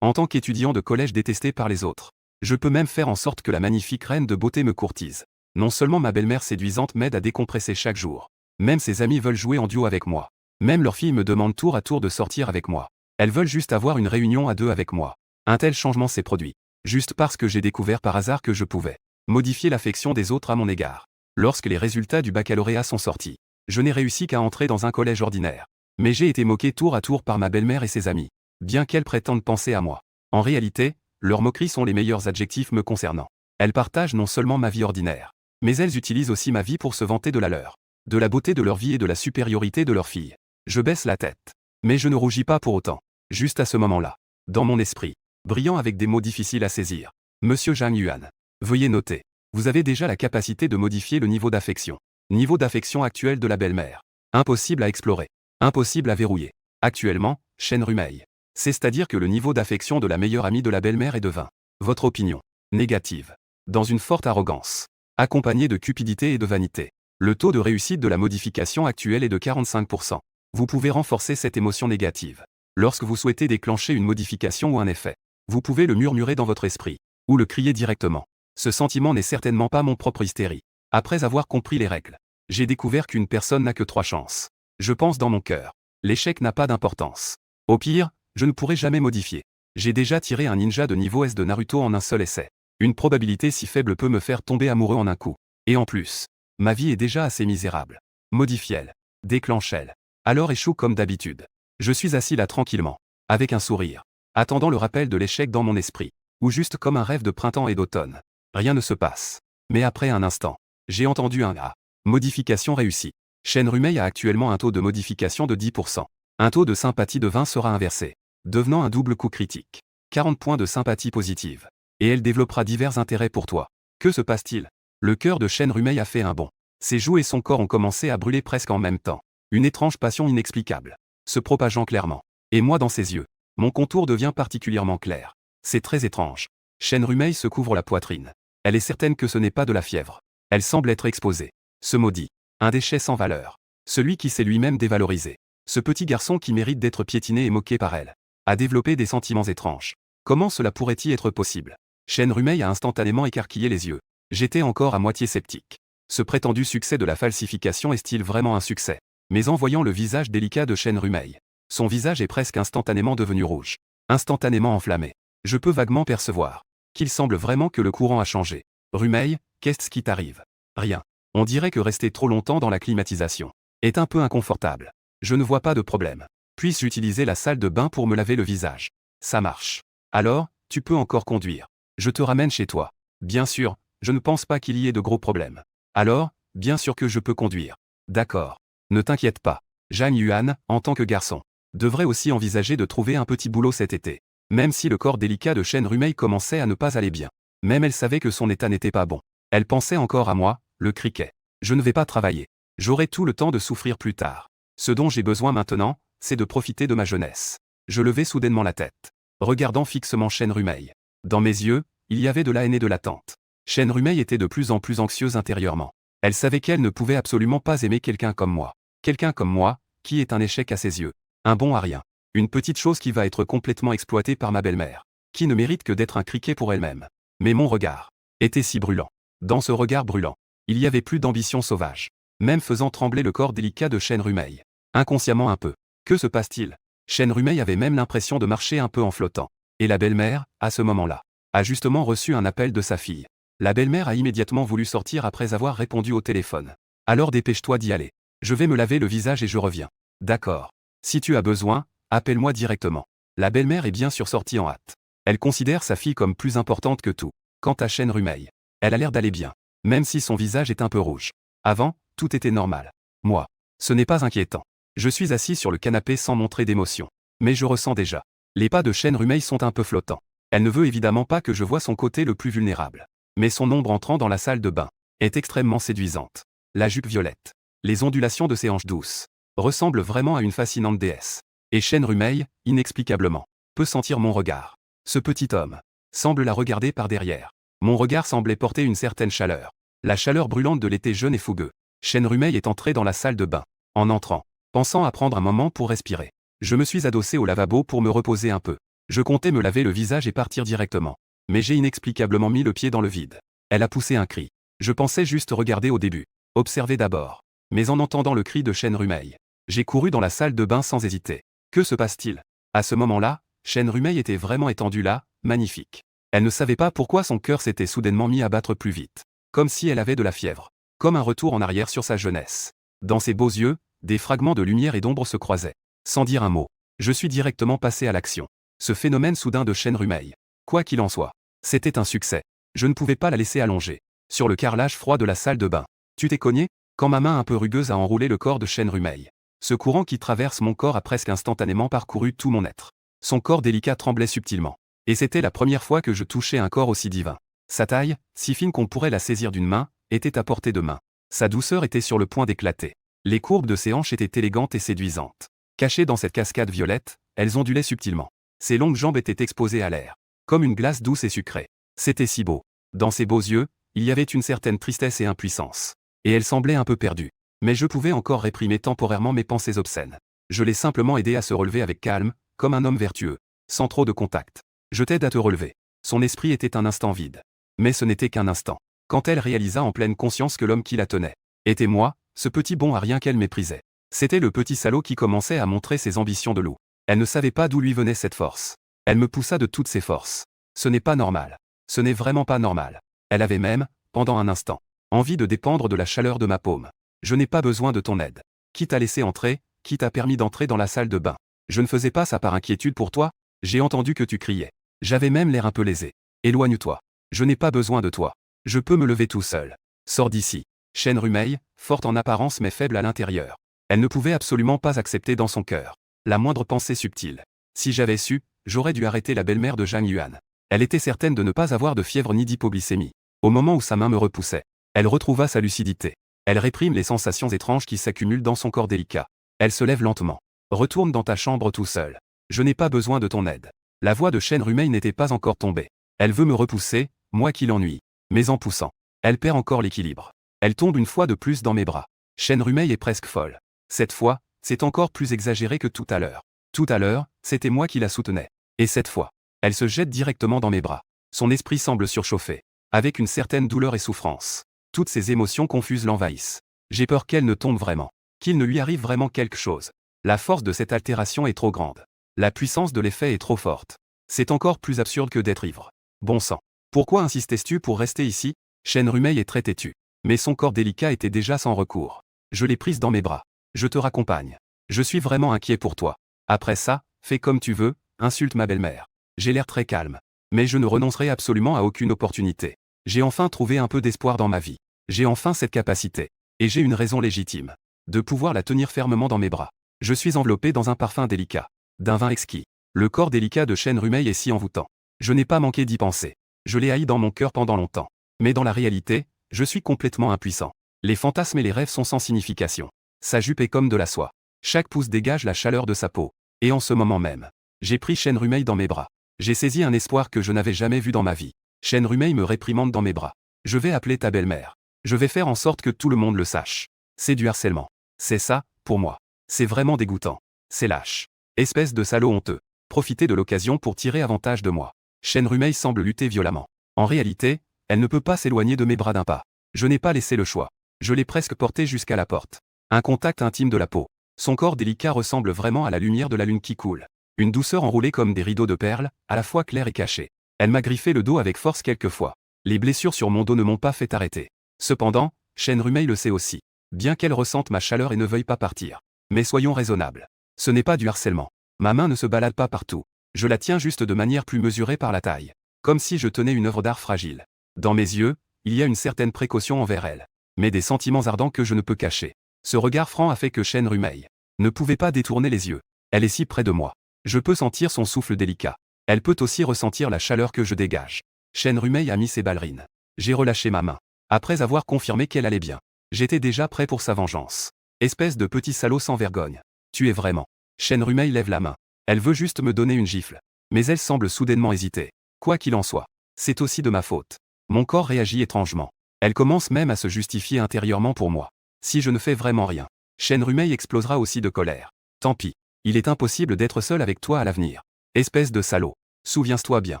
En tant qu'étudiant de collège détesté par les autres, je peux même faire en sorte que la magnifique reine de beauté me courtise. Non seulement ma belle-mère séduisante m'aide à décompresser chaque jour, même ses amis veulent jouer en duo avec moi. Même leurs filles me demandent tour à tour de sortir avec moi. Elles veulent juste avoir une réunion à deux avec moi. Un tel changement s'est produit, juste parce que j'ai découvert par hasard que je pouvais modifier l'affection des autres à mon égard. Lorsque les résultats du baccalauréat sont sortis, je n'ai réussi qu'à entrer dans un collège ordinaire. Mais j'ai été moqué tour à tour par ma belle-mère et ses amis, bien qu'elles prétendent penser à moi. En réalité, leurs moqueries sont les meilleurs adjectifs me concernant. Elles partagent non seulement ma vie ordinaire, mais elles utilisent aussi ma vie pour se vanter de la leur, de la beauté de leur vie et de la supériorité de leurs filles. Je baisse la tête. Mais je ne rougis pas pour autant. Juste à ce moment-là, dans mon esprit, brillant avec des mots difficiles à saisir, Monsieur Zhang Yuan, veuillez noter, vous avez déjà la capacité de modifier le niveau d'affection. Niveau d'affection actuel de la belle-mère. Impossible à explorer. Impossible à verrouiller. Actuellement, Shen Rumei. C'est-à-dire que le niveau d'affection de la meilleure amie de la belle-mère est de 20. Votre opinion. Négative. Dans une forte arrogance. Accompagnée de cupidité et de vanité. Le taux de réussite de la modification actuelle est de 45%. Vous pouvez renforcer cette émotion négative. Lorsque vous souhaitez déclencher une modification ou un effet, vous pouvez le murmurer dans votre esprit, ou le crier directement. Ce sentiment n'est certainement pas mon propre hystérie. Après avoir compris les règles, j'ai découvert qu'une personne n'a que 3 chances. Je pense dans mon cœur. L'échec n'a pas d'importance. Au pire, je ne pourrai jamais modifier. J'ai déjà tiré un ninja de niveau S de Naruto en un seul essai. Une probabilité si faible peut me faire tomber amoureux en un coup. Et en plus, ma vie est déjà assez misérable. Modifie-elle. Déclenche-elle. Alors échoue comme d'habitude. Je suis assis là tranquillement, avec un sourire, attendant le rappel de l'échec dans mon esprit, ou juste comme un rêve de printemps et d'automne. Rien ne se passe. Mais après un instant, j'ai entendu un « Ah ». Modification réussie. Shen Rumei a actuellement un taux de modification de 10%. Un taux de sympathie de 20 sera inversé, devenant un double coup critique. 40 points de sympathie positive. Et elle développera divers intérêts pour toi. Que se passe-t-il? Le cœur de Shen Rumei a fait un bond. Ses joues et son corps ont commencé à brûler presque en même temps. Une étrange passion inexplicable, se propageant clairement. Et moi dans ses yeux, mon contour devient particulièrement clair. C'est très étrange. Shen Rumei se couvre la poitrine. Elle est certaine que ce n'est pas de la fièvre. Elle semble être exposée. Ce maudit. Un déchet sans valeur. Celui qui s'est lui-même dévalorisé. Ce petit garçon qui mérite d'être piétiné et moqué par elle. A développé des sentiments étranges. Comment cela pourrait-il être possible? Shen Rumei a instantanément écarquillé les yeux. J'étais encore à moitié sceptique. Ce prétendu succès de la falsification est-il vraiment un succès? Mais en voyant le visage délicat de Shen Rumei, son visage est presque instantanément devenu rouge. Instantanément enflammé. Je peux vaguement percevoir qu'il semble vraiment que le courant a changé. Rumei, qu'est-ce qui t'arrive? Rien. On dirait que rester trop longtemps dans la climatisation est un peu inconfortable. Je ne vois pas de problème. Puis-je utiliser la salle de bain pour me laver le visage? Ça marche. Alors, tu peux encore conduire. Je te ramène chez toi. Bien sûr, je ne pense pas qu'il y ait de gros problèmes. Alors, bien sûr que je peux conduire. D'accord. Ne t'inquiète pas. Zhang Yuan, en tant que garçon, devrait aussi envisager de trouver un petit boulot cet été. Même si le corps délicat de Shen Rumei commençait à ne pas aller bien. Même elle savait que son état n'était pas bon. Elle pensait encore à moi, le criquet. Je ne vais pas travailler. J'aurai tout le temps de souffrir plus tard. Ce dont j'ai besoin maintenant, c'est de profiter de ma jeunesse. Je levai soudainement la tête, regardant fixement Shen Rumei. Dans mes yeux, il y avait de la haine et de l'attente. Shen Rumei était de plus en plus anxieuse intérieurement. Elle savait qu'elle ne pouvait absolument pas aimer quelqu'un comme moi. Quelqu'un comme moi, qui est un échec à ses yeux. Un bon à rien. Une petite chose qui va être complètement exploitée par ma belle-mère. Qui ne mérite que d'être un criquet pour elle-même. Mais mon regard était si brûlant. Dans ce regard brûlant, il y avait plus d'ambition sauvage. Même faisant trembler le corps délicat de Shen Rumei. Inconsciemment un peu. Que se passe-t-il? Shen Rumei avait même l'impression de marcher un peu en flottant. Et la belle-mère, à ce moment-là, a justement reçu un appel de sa fille. La belle-mère a immédiatement voulu sortir après avoir répondu au téléphone. Alors dépêche-toi d'y aller. Je vais me laver le visage et je reviens. D'accord. Si tu as besoin, appelle-moi directement. La belle-mère est bien sûr sortie en hâte. Elle considère sa fille comme plus importante que tout. Quant à Shen Rumei, elle a l'air d'aller bien. Même si son visage est un peu rouge. Avant, tout était normal. Moi, ce n'est pas inquiétant. Je suis assis sur le canapé sans montrer d'émotion. Mais je ressens déjà. Les pas de Shen Rumei sont un peu flottants. Elle ne veut évidemment pas que je voie son côté le plus vulnérable. Mais son ombre entrant dans la salle de bain est extrêmement séduisante. La jupe violette, les ondulations de ses hanches douces, ressemblent vraiment à une fascinante déesse. Et Shen Rumei, inexplicablement, peut sentir mon regard. Ce petit homme semble la regarder par derrière. Mon regard semblait porter une certaine chaleur. La chaleur brûlante de l'été jeune et fougueux. Shen Rumei est entré dans la salle de bain. En entrant, pensant à prendre un moment pour respirer, je me suis adossé au lavabo pour me reposer un peu. Je comptais me laver le visage et partir directement. Mais j'ai inexplicablement mis le pied dans le vide. Elle a poussé un cri. Je pensais juste regarder au début. Observer d'abord. Mais en entendant le cri de Chen Rumei, j'ai couru dans la salle de bain sans hésiter. Que se passe-t-il? À ce moment-là, Chen Rumei était vraiment étendue là, magnifique. Elle ne savait pas pourquoi son cœur s'était soudainement mis à battre plus vite. Comme si elle avait de la fièvre. Comme un retour en arrière sur sa jeunesse. Dans ses beaux yeux, des fragments de lumière et d'ombre se croisaient. Sans dire un mot, je suis directement passé à l'action. Ce phénomène soudain de Chen Rumei. Quoi qu'il en soit, c'était un succès. Je ne pouvais pas la laisser allonger. Sur le carrelage froid de la salle de bain. Tu t'es cogné? Quand ma main un peu rugueuse a enroulé le corps de Chen Rumei. Ce courant qui traverse mon corps a presque instantanément parcouru tout mon être. Son corps délicat tremblait subtilement. Et c'était la première fois que je touchais un corps aussi divin. Sa taille, si fine qu'on pourrait la saisir d'une main, était à portée de main. Sa douceur était sur le point d'éclater. Les courbes de ses hanches étaient élégantes et séduisantes. Cachées dans cette cascade violette, elles ondulaient subtilement. Ses longues jambes étaient exposées à l'air. Comme une glace douce et sucrée. C'était si beau. Dans ses beaux yeux, il y avait une certaine tristesse et impuissance. Et elle semblait un peu perdue. Mais je pouvais encore réprimer temporairement mes pensées obscènes. Je l'ai simplement aidé à se relever avec calme, comme un homme vertueux. Sans trop de contact. Je t'aide à te relever. Son esprit était un instant vide. Mais ce n'était qu'un instant. Quand elle réalisa en pleine conscience que l'homme qui la tenait était moi, ce petit bon à rien qu'elle méprisait. C'était le petit salaud qui commençait à montrer ses ambitions de loup. Elle ne savait pas d'où lui venait cette force. Elle me poussa de toutes ses forces. Ce n'est pas normal. Ce n'est vraiment pas normal. Elle avait même, pendant un instant, envie de dépendre de la chaleur de ma paume. Je n'ai pas besoin de ton aide. Qui t'a laissé entrer, qui t'a permis d'entrer dans la salle de bain? Je ne faisais pas ça par inquiétude pour toi, j'ai entendu que tu criais. J'avais même l'air un peu lésé. Éloigne-toi. Je n'ai pas besoin de toi. Je peux me lever tout seul. Sors d'ici. Chen Rumei, forte en apparence mais faible à l'intérieur. Elle ne pouvait absolument pas accepter dans son cœur la moindre pensée subtile. Si j'avais su, j'aurais dû arrêter la belle-mère de Zhang Yuan. Elle était certaine de ne pas avoir de fièvre ni d'hypoglycémie. Au moment où sa main me repoussait, elle retrouva sa lucidité. Elle réprime les sensations étranges qui s'accumulent dans son corps délicat. Elle se lève lentement. Retourne dans ta chambre tout seul. Je n'ai pas besoin de ton aide. La voix de Chen Rumei n'était pas encore tombée. Elle veut me repousser, moi qui l'ennuie. Mais en poussant, elle perd encore l'équilibre. Elle tombe une fois de plus dans mes bras. Chen Rumei est presque folle. Cette fois, c'est encore plus exagéré que tout à l'heure. Tout à l'heure, c'était moi qui la soutenais. Et cette fois, elle se jette directement dans mes bras. Son esprit semble surchauffer. Avec une certaine douleur et souffrance. Toutes ces émotions confuses l'envahissent. J'ai peur qu'elle ne tombe vraiment. Qu'il ne lui arrive vraiment quelque chose. La force de cette altération est trop grande. La puissance de l'effet est trop forte. C'est encore plus absurde que d'être ivre. Bon sang. Pourquoi insistais-tu pour rester ici? Chen Rumei est très têtu. Mais son corps délicat était déjà sans recours. Je l'ai prise dans mes bras. Je te raccompagne. Je suis vraiment inquiet pour toi. Après ça, fais comme tu veux, insulte ma belle-mère. J'ai l'air très calme. Mais je ne renoncerai absolument à aucune opportunité. J'ai enfin trouvé un peu d'espoir dans ma vie. J'ai enfin cette capacité. Et j'ai une raison légitime. De pouvoir la tenir fermement dans mes bras. Je suis enveloppé dans un parfum délicat. D'un vin exquis. Le corps délicat de Chen Rumei est si envoûtant. Je n'ai pas manqué d'y penser. Je l'ai haï dans mon cœur pendant longtemps. Mais dans la réalité, je suis complètement impuissant. Les fantasmes et les rêves sont sans signification. Sa jupe est comme de la soie. Chaque pouce dégage la chaleur de sa peau. Et en ce moment même, j'ai pris Chen Rumei dans mes bras. J'ai saisi un espoir que je n'avais jamais vu dans ma vie. Chen Rumei me réprimande dans mes bras. Je vais appeler ta belle-mère. Je vais faire en sorte que tout le monde le sache. C'est du harcèlement. C'est ça, pour moi. C'est vraiment dégoûtant. C'est lâche. Espèce de salaud honteux. Profiter de l'occasion pour tirer avantage de moi. Chen Rumei semble lutter violemment. En réalité, elle ne peut pas s'éloigner de mes bras d'un pas. Je n'ai pas laissé le choix. Je l'ai presque portée jusqu'à la porte. Un contact intime de la peau. Son corps délicat ressemble vraiment à la lumière de la lune qui coule. Une douceur enroulée comme des rideaux de perles, à la fois claire et cachée. Elle m'a griffé le dos avec force quelquefois. Les blessures sur mon dos ne m'ont pas fait arrêter. Cependant, Chen Rumei le sait aussi. Bien qu'elle ressente ma chaleur et ne veuille pas partir. Mais soyons raisonnables. Ce n'est pas du harcèlement. Ma main ne se balade pas partout. Je la tiens juste de manière plus mesurée par la taille. Comme si je tenais une œuvre d'art fragile. Dans mes yeux, il y a une certaine précaution envers elle. Mais des sentiments ardents que je ne peux cacher. Ce regard franc a fait que Chen Rumei ne pouvait pas détourner les yeux. Elle est si près de moi. Je peux sentir son souffle délicat. Elle peut aussi ressentir la chaleur que je dégage. Chen Rumei a mis ses ballerines. J'ai relâché ma main. Après avoir confirmé qu'elle allait bien. J'étais déjà prêt pour sa vengeance. Espèce de petit salaud sans vergogne. Tu es vraiment. Chen Rumei lève la main. Elle veut juste me donner une gifle. Mais elle semble soudainement hésiter. Quoi qu'il en soit, c'est aussi de ma faute. Mon corps réagit étrangement. Elle commence même à se justifier intérieurement pour moi. Si je ne fais vraiment rien, Chen Rumei explosera aussi de colère. Tant pis. Il est impossible d'être seul avec toi à l'avenir. Espèce de salaud. Souviens-toi bien.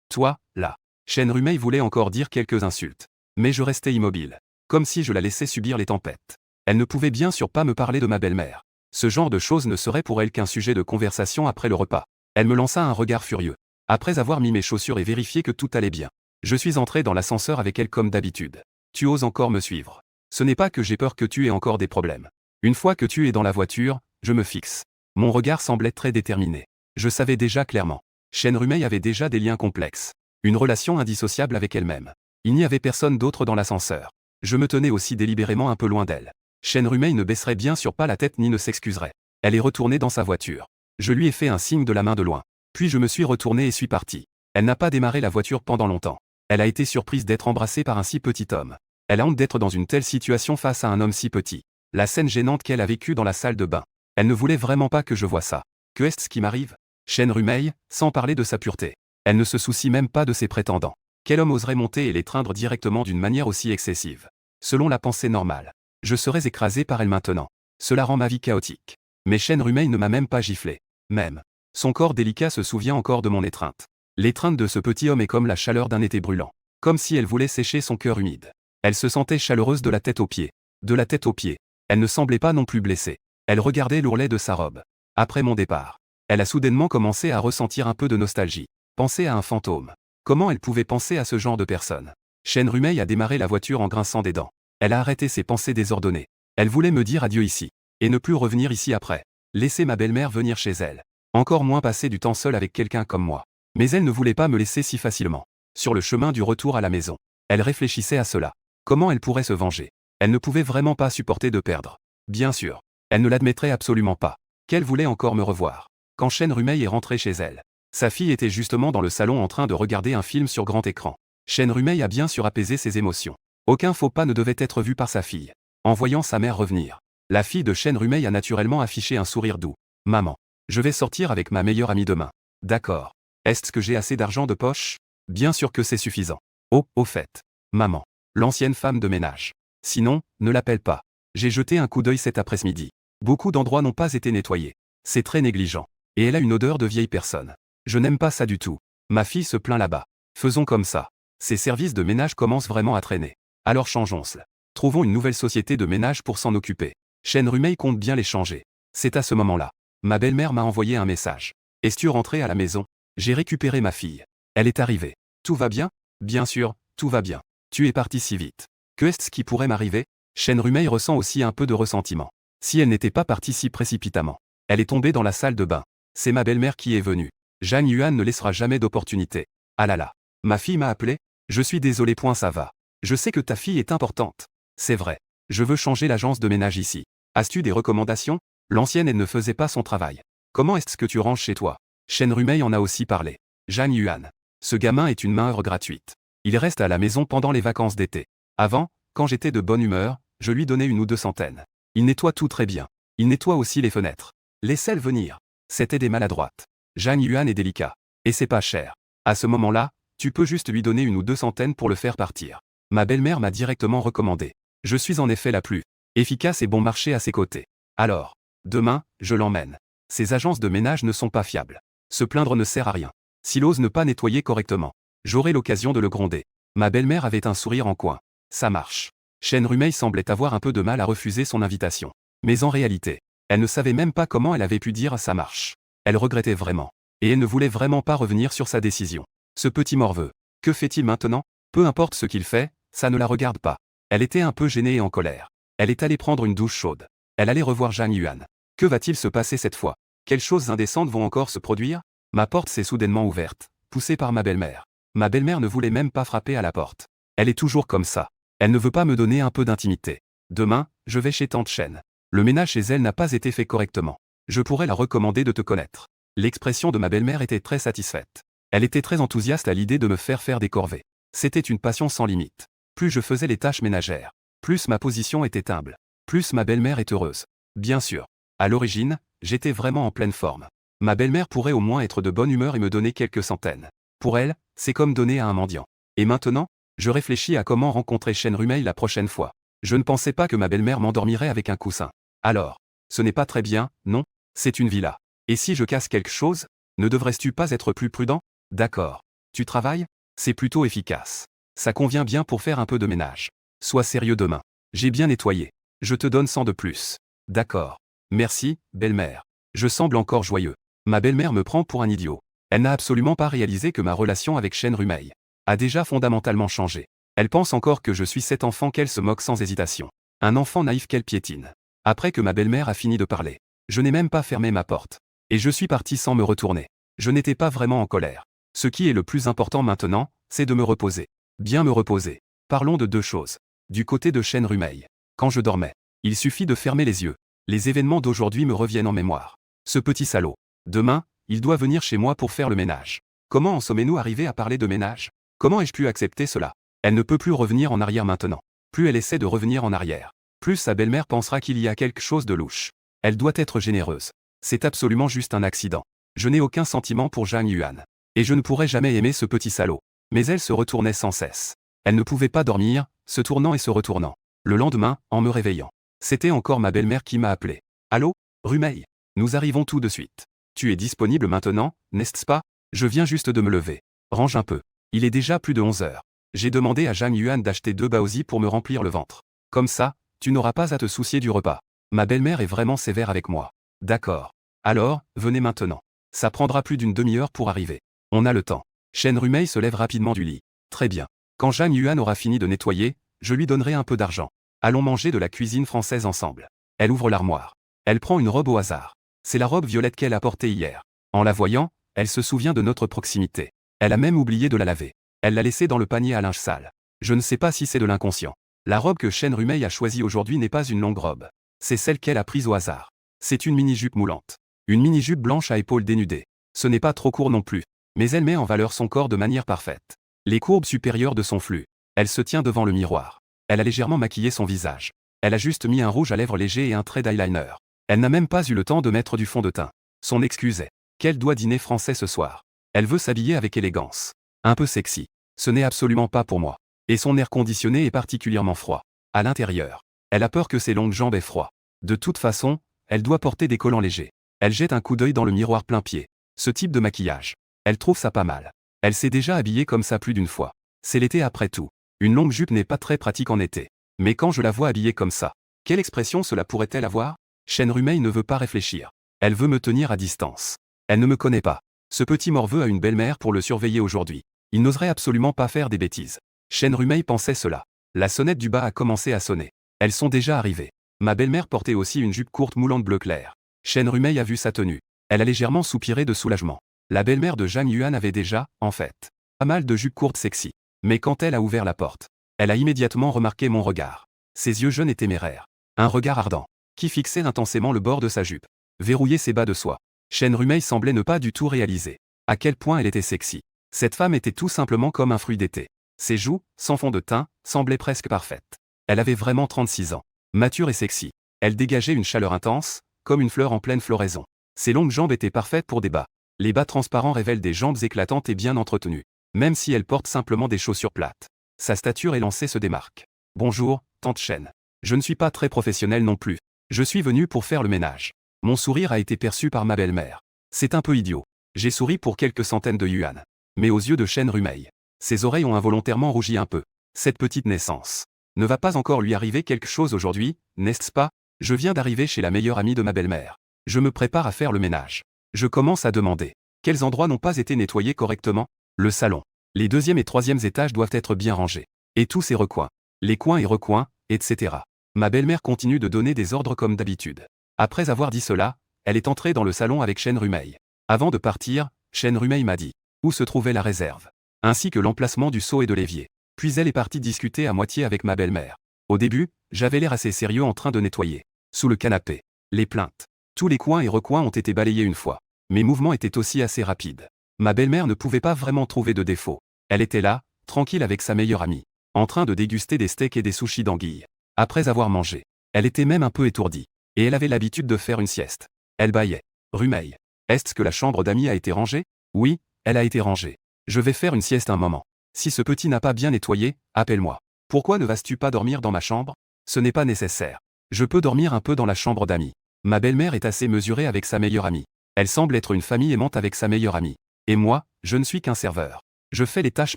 Toi, là. Shen Rumei voulait encore dire quelques insultes. Mais je restais immobile. Comme si je la laissais subir les tempêtes. Elle ne pouvait bien sûr pas me parler de ma belle-mère. Ce genre de choses ne serait pour elle qu'un sujet de conversation après le repas. Elle me lança un regard furieux. Après avoir mis mes chaussures et vérifié que tout allait bien. Je suis entré dans l'ascenseur avec elle comme d'habitude. Tu oses encore me suivre. Ce n'est pas que j'ai peur que tu aies encore des problèmes. Une fois que tu es dans la voiture, je me fixe. Mon regard semblait très déterminé. Je savais déjà clairement. Shen Rumei avait déjà des liens complexes. Une relation indissociable avec elle-même. Il n'y avait personne d'autre dans l'ascenseur. Je me tenais aussi délibérément un peu loin d'elle. Shen Rumei ne baisserait bien sûr pas la tête ni ne s'excuserait. Elle est retournée dans sa voiture. Je lui ai fait un signe de la main de loin. Puis je me suis retourné et suis parti. Elle n'a pas démarré la voiture pendant longtemps. Elle a été surprise d'être embrassée par un si petit homme. Elle a honte d'être dans une telle situation face à un homme si petit. La scène gênante qu'elle a vécue dans la salle de bain. Elle ne voulait vraiment pas que je voie ça. Que est-ce qui m'arrive? Shen Rumei, sans parler de sa pureté. Elle ne se soucie même pas de ses prétendants. Quel homme oserait monter et l'étreindre directement d'une manière aussi excessive? Selon la pensée normale. Je serais écrasé par elle maintenant. Cela rend ma vie chaotique. Mais Shen Rumei ne m'a même pas giflé. Même. Son corps délicat se souvient encore de mon étreinte. L'étreinte de ce petit homme est comme la chaleur d'un été brûlant. Comme si elle voulait sécher son cœur humide. Elle se sentait chaleureuse de la tête aux pieds. De la tête aux pieds. Elle ne semblait pas non plus blessée. Elle regardait l'ourlet de sa robe. Après mon départ. Elle a soudainement commencé à ressentir un peu de nostalgie. Penser à un fantôme. Comment elle pouvait penser à ce genre de personne? Shen Rumei a démarré la voiture en grinçant des dents. Elle a arrêté ses pensées désordonnées. Elle voulait me dire adieu ici. Et ne plus revenir ici après. Laisser ma belle-mère venir chez elle. Encore moins passer du temps seul avec quelqu'un comme moi. Mais elle ne voulait pas me laisser si facilement. Sur le chemin du retour à la maison. Elle réfléchissait à cela. Comment elle pourrait se venger? Elle ne pouvait vraiment pas supporter de perdre. Bien sûr. Elle ne l'admettrait absolument pas. Qu'elle voulait encore me revoir. Quand Shen Rumei est rentrée chez elle. Sa fille était justement dans le salon en train de regarder un film sur grand écran. Shen Rumei a bien sûr apaisé ses émotions. Aucun faux pas ne devait être vu par sa fille. En voyant sa mère revenir. La fille de Shen Rumei a naturellement affiché un sourire doux. Maman. Je vais sortir avec ma meilleure amie demain. D'accord. Est-ce que j'ai assez d'argent de poche? Bien sûr que c'est suffisant. Oh, au fait. Maman. L'ancienne femme de ménage. Sinon, ne l'appelle pas. J'ai jeté un coup d'œil cet après-midi. Beaucoup d'endroits n'ont pas été nettoyés. C'est très négligent. Et elle a une odeur de vieille personne. Je n'aime pas ça du tout. Ma fille se plaint là-bas. Faisons comme ça. Ces services de ménage commencent vraiment à traîner. Alors changeons-le. Trouvons une nouvelle société de ménage pour s'en occuper. Shen Rumei compte bien les changer. C'est à ce moment-là. Ma belle-mère m'a envoyé un message. Es-tu rentré à la maison? J'ai récupéré ma fille. Elle est arrivée. Tout va bien? Bien sûr, tout va bien. Tu es parti si vite. Que est-ce qui pourrait m'arriver? Shen Rumei ressent aussi un peu de ressentiment. Si elle n'était pas partie si précipitamment. Elle est tombée dans la salle de bain. C'est ma belle-mère qui est venue. Zhang Yuan ne laissera jamais d'opportunité. Ah là là. Ma fille m'a appelé? Je suis désolé. Ça va. Je sais que ta fille est importante. C'est vrai. Je veux changer l'agence de ménage ici. As-tu des recommandations? L'ancienne elle ne faisait pas son travail. Comment est-ce que tu ranges chez toi? Shen Rumei en a aussi parlé. Zhang Yuan. Ce gamin est une main-d'œuvre gratuite. Il reste à la maison pendant les vacances d'été. Avant, quand j'étais de bonne humeur, je lui donnais 1 ou 2 centaines. Il nettoie tout très bien. Il nettoie aussi les fenêtres. Laissez-le venir. C'était des maladroites. Zhang Yuan est délicat. Et c'est pas cher. À ce moment-là, tu peux juste lui donner 1 ou 2 centaines pour le faire partir. Ma belle-mère m'a directement recommandé. Je suis en effet la plus efficace et bon marché à ses côtés. Alors, demain, je l'emmène. Ces agences de ménage ne sont pas fiables. Se plaindre ne sert à rien. S'il ose ne pas nettoyer correctement, j'aurai l'occasion de le gronder. Ma belle-mère avait un sourire en coin. Ça marche. Shen Rumei semblait avoir un peu de mal à refuser son invitation. Mais en réalité, elle ne savait même pas comment elle avait pu dire ça marche. Elle regrettait vraiment. Et elle ne voulait vraiment pas revenir sur sa décision. Ce petit morveux. Que fait-il maintenant? Peu importe ce qu'il fait, ça ne la regarde pas. Elle était un peu gênée et en colère. Elle est allée prendre une douche chaude. Elle allait revoir Zhang Yuan. Que va-t-il se passer cette fois? Quelles choses indécentes vont encore se produire? Ma porte s'est soudainement ouverte, poussée par ma belle-mère. Ma belle-mère ne voulait même pas frapper à la porte. Elle est toujours comme ça. Elle ne veut pas me donner un peu d'intimité. Demain, je vais chez Tante Shen. Le ménage chez elle n'a pas été fait correctement. Je pourrais la recommander de te connaître. L'expression de ma belle-mère était très satisfaite. Elle était très enthousiaste à l'idée de me faire des corvées. C'était une passion sans limite. Plus je faisais les tâches ménagères, plus ma position était humble. Plus ma belle-mère est heureuse. Bien sûr. À l'origine, j'étais vraiment en pleine forme. Ma belle-mère pourrait au moins être de bonne humeur et me donner quelques centaines. Pour elle, c'est comme donner à un mendiant. Et maintenant, je réfléchis à comment rencontrer Shen Rumei la prochaine fois. Je ne pensais pas que ma belle-mère m'endormirait avec un coussin. Alors, ce n'est pas très bien, non? C'est une villa. Et si je casse quelque chose? Ne devrais-tu pas être plus prudent? D'accord. Tu travailles? C'est plutôt efficace. Ça convient bien pour faire un peu de ménage. Sois sérieux demain. J'ai bien nettoyé. Je te donne 100 de plus. D'accord. Merci, belle-mère. Je semble encore joyeux. Ma belle-mère me prend pour un idiot. Elle n'a absolument pas réalisé que ma relation avec Chen Rumei a déjà fondamentalement changé. Elle pense encore que je suis cet enfant qu'elle se moque sans hésitation. Un enfant naïf qu'elle piétine. Après que ma belle-mère a fini de parler, je n'ai même pas fermé ma porte. Et je suis parti sans me retourner. Je n'étais pas vraiment en colère. Ce qui est le plus important maintenant, c'est de me reposer. Bien me reposer. Parlons de deux choses. Du côté de Chen Rumei. Quand je dormais, il suffit de fermer les yeux. Les événements d'aujourd'hui me reviennent en mémoire. Ce petit salaud. Demain, il doit venir chez moi pour faire le ménage. Comment en sommes-nous arrivés à parler de ménage? Comment ai-je pu accepter cela? Elle ne peut plus revenir en arrière maintenant. Plus elle essaie de revenir en arrière, plus sa belle-mère pensera qu'il y a quelque chose de louche. Elle doit être généreuse. C'est absolument juste un accident. Je n'ai aucun sentiment pour Zhang Yuan. Et je ne pourrais jamais aimer ce petit salaud. Mais elle se retournait sans cesse. Elle ne pouvait pas dormir, se tournant et se retournant. Le lendemain, en me réveillant, c'était encore ma belle-mère qui m'a appelé. Allô, Rumei? Nous arrivons tout de suite. Tu es disponible maintenant, n'est-ce pas? Je viens juste de me lever. Range un peu. Il est déjà plus de 11 heures. J'ai demandé à Zhang Yuan d'acheter 2 baozi pour me remplir le ventre. Comme ça, tu n'auras pas à te soucier du repas. Ma belle-mère est vraiment sévère avec moi. D'accord. Alors, venez maintenant. Ça prendra plus d'une demi-heure pour arriver. On a le temps. Chen Rumei se lève rapidement du lit. Très bien. Quand Zhang Yuan aura fini de nettoyer, je lui donnerai un peu d'argent. Allons manger de la cuisine française ensemble. Elle ouvre l'armoire. Elle prend une robe au hasard. C'est la robe violette qu'elle a portée hier. En la voyant, elle se souvient de notre proximité. Elle a même oublié de la laver. Elle l'a laissée dans le panier à linge sale. Je ne sais pas si c'est de l'inconscient. La robe que Chen Rumei a choisie aujourd'hui n'est pas une longue robe. C'est celle qu'elle a prise au hasard. C'est une mini-jupe moulante. Une mini-jupe blanche à épaules dénudées. Ce n'est pas trop court non plus. Mais elle met en valeur son corps de manière parfaite. Les courbes supérieures de son flux. Elle se tient devant le miroir. Elle a légèrement maquillé son visage. Elle a juste mis un rouge à lèvres léger et un trait d'eyeliner. Elle n'a même pas eu le temps de mettre du fond de teint. Son excuse est qu'elle doit dîner français ce soir. Elle veut s'habiller avec élégance. Un peu sexy. Ce n'est absolument pas pour moi. Et son air conditionné est particulièrement froid. À l'intérieur. Elle a peur que ses longues jambes aient froid. De toute façon, elle doit porter des collants légers. Elle jette un coup d'œil dans le miroir plein pied. Ce type de maquillage. Elle trouve ça pas mal. Elle s'est déjà habillée comme ça plus d'une fois. C'est l'été après tout. Une longue jupe n'est pas très pratique en été. Mais quand je la vois habillée comme ça, quelle expression cela pourrait-elle avoir? Chen Rumei ne veut pas réfléchir. Elle veut me tenir à distance. Elle ne me connaît pas. Ce petit morveux a une belle-mère pour le surveiller aujourd'hui. Il n'oserait absolument pas faire des bêtises. Chen Rumei pensait cela. La sonnette du bas a commencé à sonner. Elles sont déjà arrivées. Ma belle-mère portait aussi une jupe courte moulante bleu clair. Chen Rumei a vu sa tenue. Elle a légèrement soupiré de soulagement. La belle-mère de Zhang Yuan avait déjà, en fait, pas mal de jupes courtes sexy. Mais quand elle a ouvert la porte, elle a immédiatement remarqué mon regard. Ses yeux jeunes et téméraires. Un regard ardent, qui fixait intensément le bord de sa jupe. Verrouillait ses bas de soie. Chen Rumei semblait ne pas du tout réaliser à quel point elle était sexy. Cette femme était tout simplement comme un fruit d'été. Ses joues, sans fond de teint, semblaient presque parfaites. Elle avait vraiment 36 ans. Mature et sexy. Elle dégageait une chaleur intense, comme une fleur en pleine floraison. Ses longues jambes étaient parfaites pour des bas. Les bas transparents révèlent des jambes éclatantes et bien entretenues. Même si elle porte simplement des chaussures plates. Sa stature élancée se démarque. Bonjour, tante Chen. Je ne suis pas très professionnel non plus. Je suis venu pour faire le ménage. Mon sourire a été perçu par ma belle-mère. C'est un peu idiot. J'ai souri pour quelques centaines de yuan. Mais aux yeux de Chen Rumei, ses oreilles ont involontairement rougi un peu. Cette petite naissance. Ne va pas encore lui arriver quelque chose aujourd'hui, n'est-ce pas? Je viens d'arriver chez la meilleure amie de ma belle-mère. Je me prépare à faire le ménage. Je commence à demander. Quels endroits n'ont pas été nettoyés correctement? Le salon. Les deuxième et troisième étages doivent être bien rangés. Et tous ces recoins. Les coins et recoins, etc. Ma belle-mère continue de donner des ordres comme d'habitude. Après avoir dit cela, elle est entrée dans le salon avec Chen Rumei. Avant de partir, Chen Rumei m'a dit où se trouvait la réserve, ainsi que l'emplacement du seau et de l'évier. Puis elle est partie discuter à moitié avec ma belle-mère. Au début, j'avais l'air assez sérieux en train de nettoyer. Sous le canapé. Les plaintes. Tous les coins et recoins ont été balayés une fois. Mes mouvements étaient aussi assez rapides. Ma belle-mère ne pouvait pas vraiment trouver de défaut. Elle était là, tranquille avec sa meilleure amie, en train de déguster des steaks et des sushis d'anguilles. Après avoir mangé, elle était même un peu étourdie. Et elle avait l'habitude de faire une sieste. Elle bâillait. Rumei. Est-ce que la chambre d'amis a été rangée? Oui, elle a été rangée. Je vais faire une sieste un moment. Si ce petit n'a pas bien nettoyé, appelle-moi. Pourquoi ne vas-tu pas dormir dans ma chambre? Ce n'est pas nécessaire. Je peux dormir un peu dans la chambre d'amis. Ma belle-mère est assez mesurée avec sa meilleure amie. Elle semble être une famille aimante avec sa meilleure amie. Et moi, je ne suis qu'un serveur. Je fais les tâches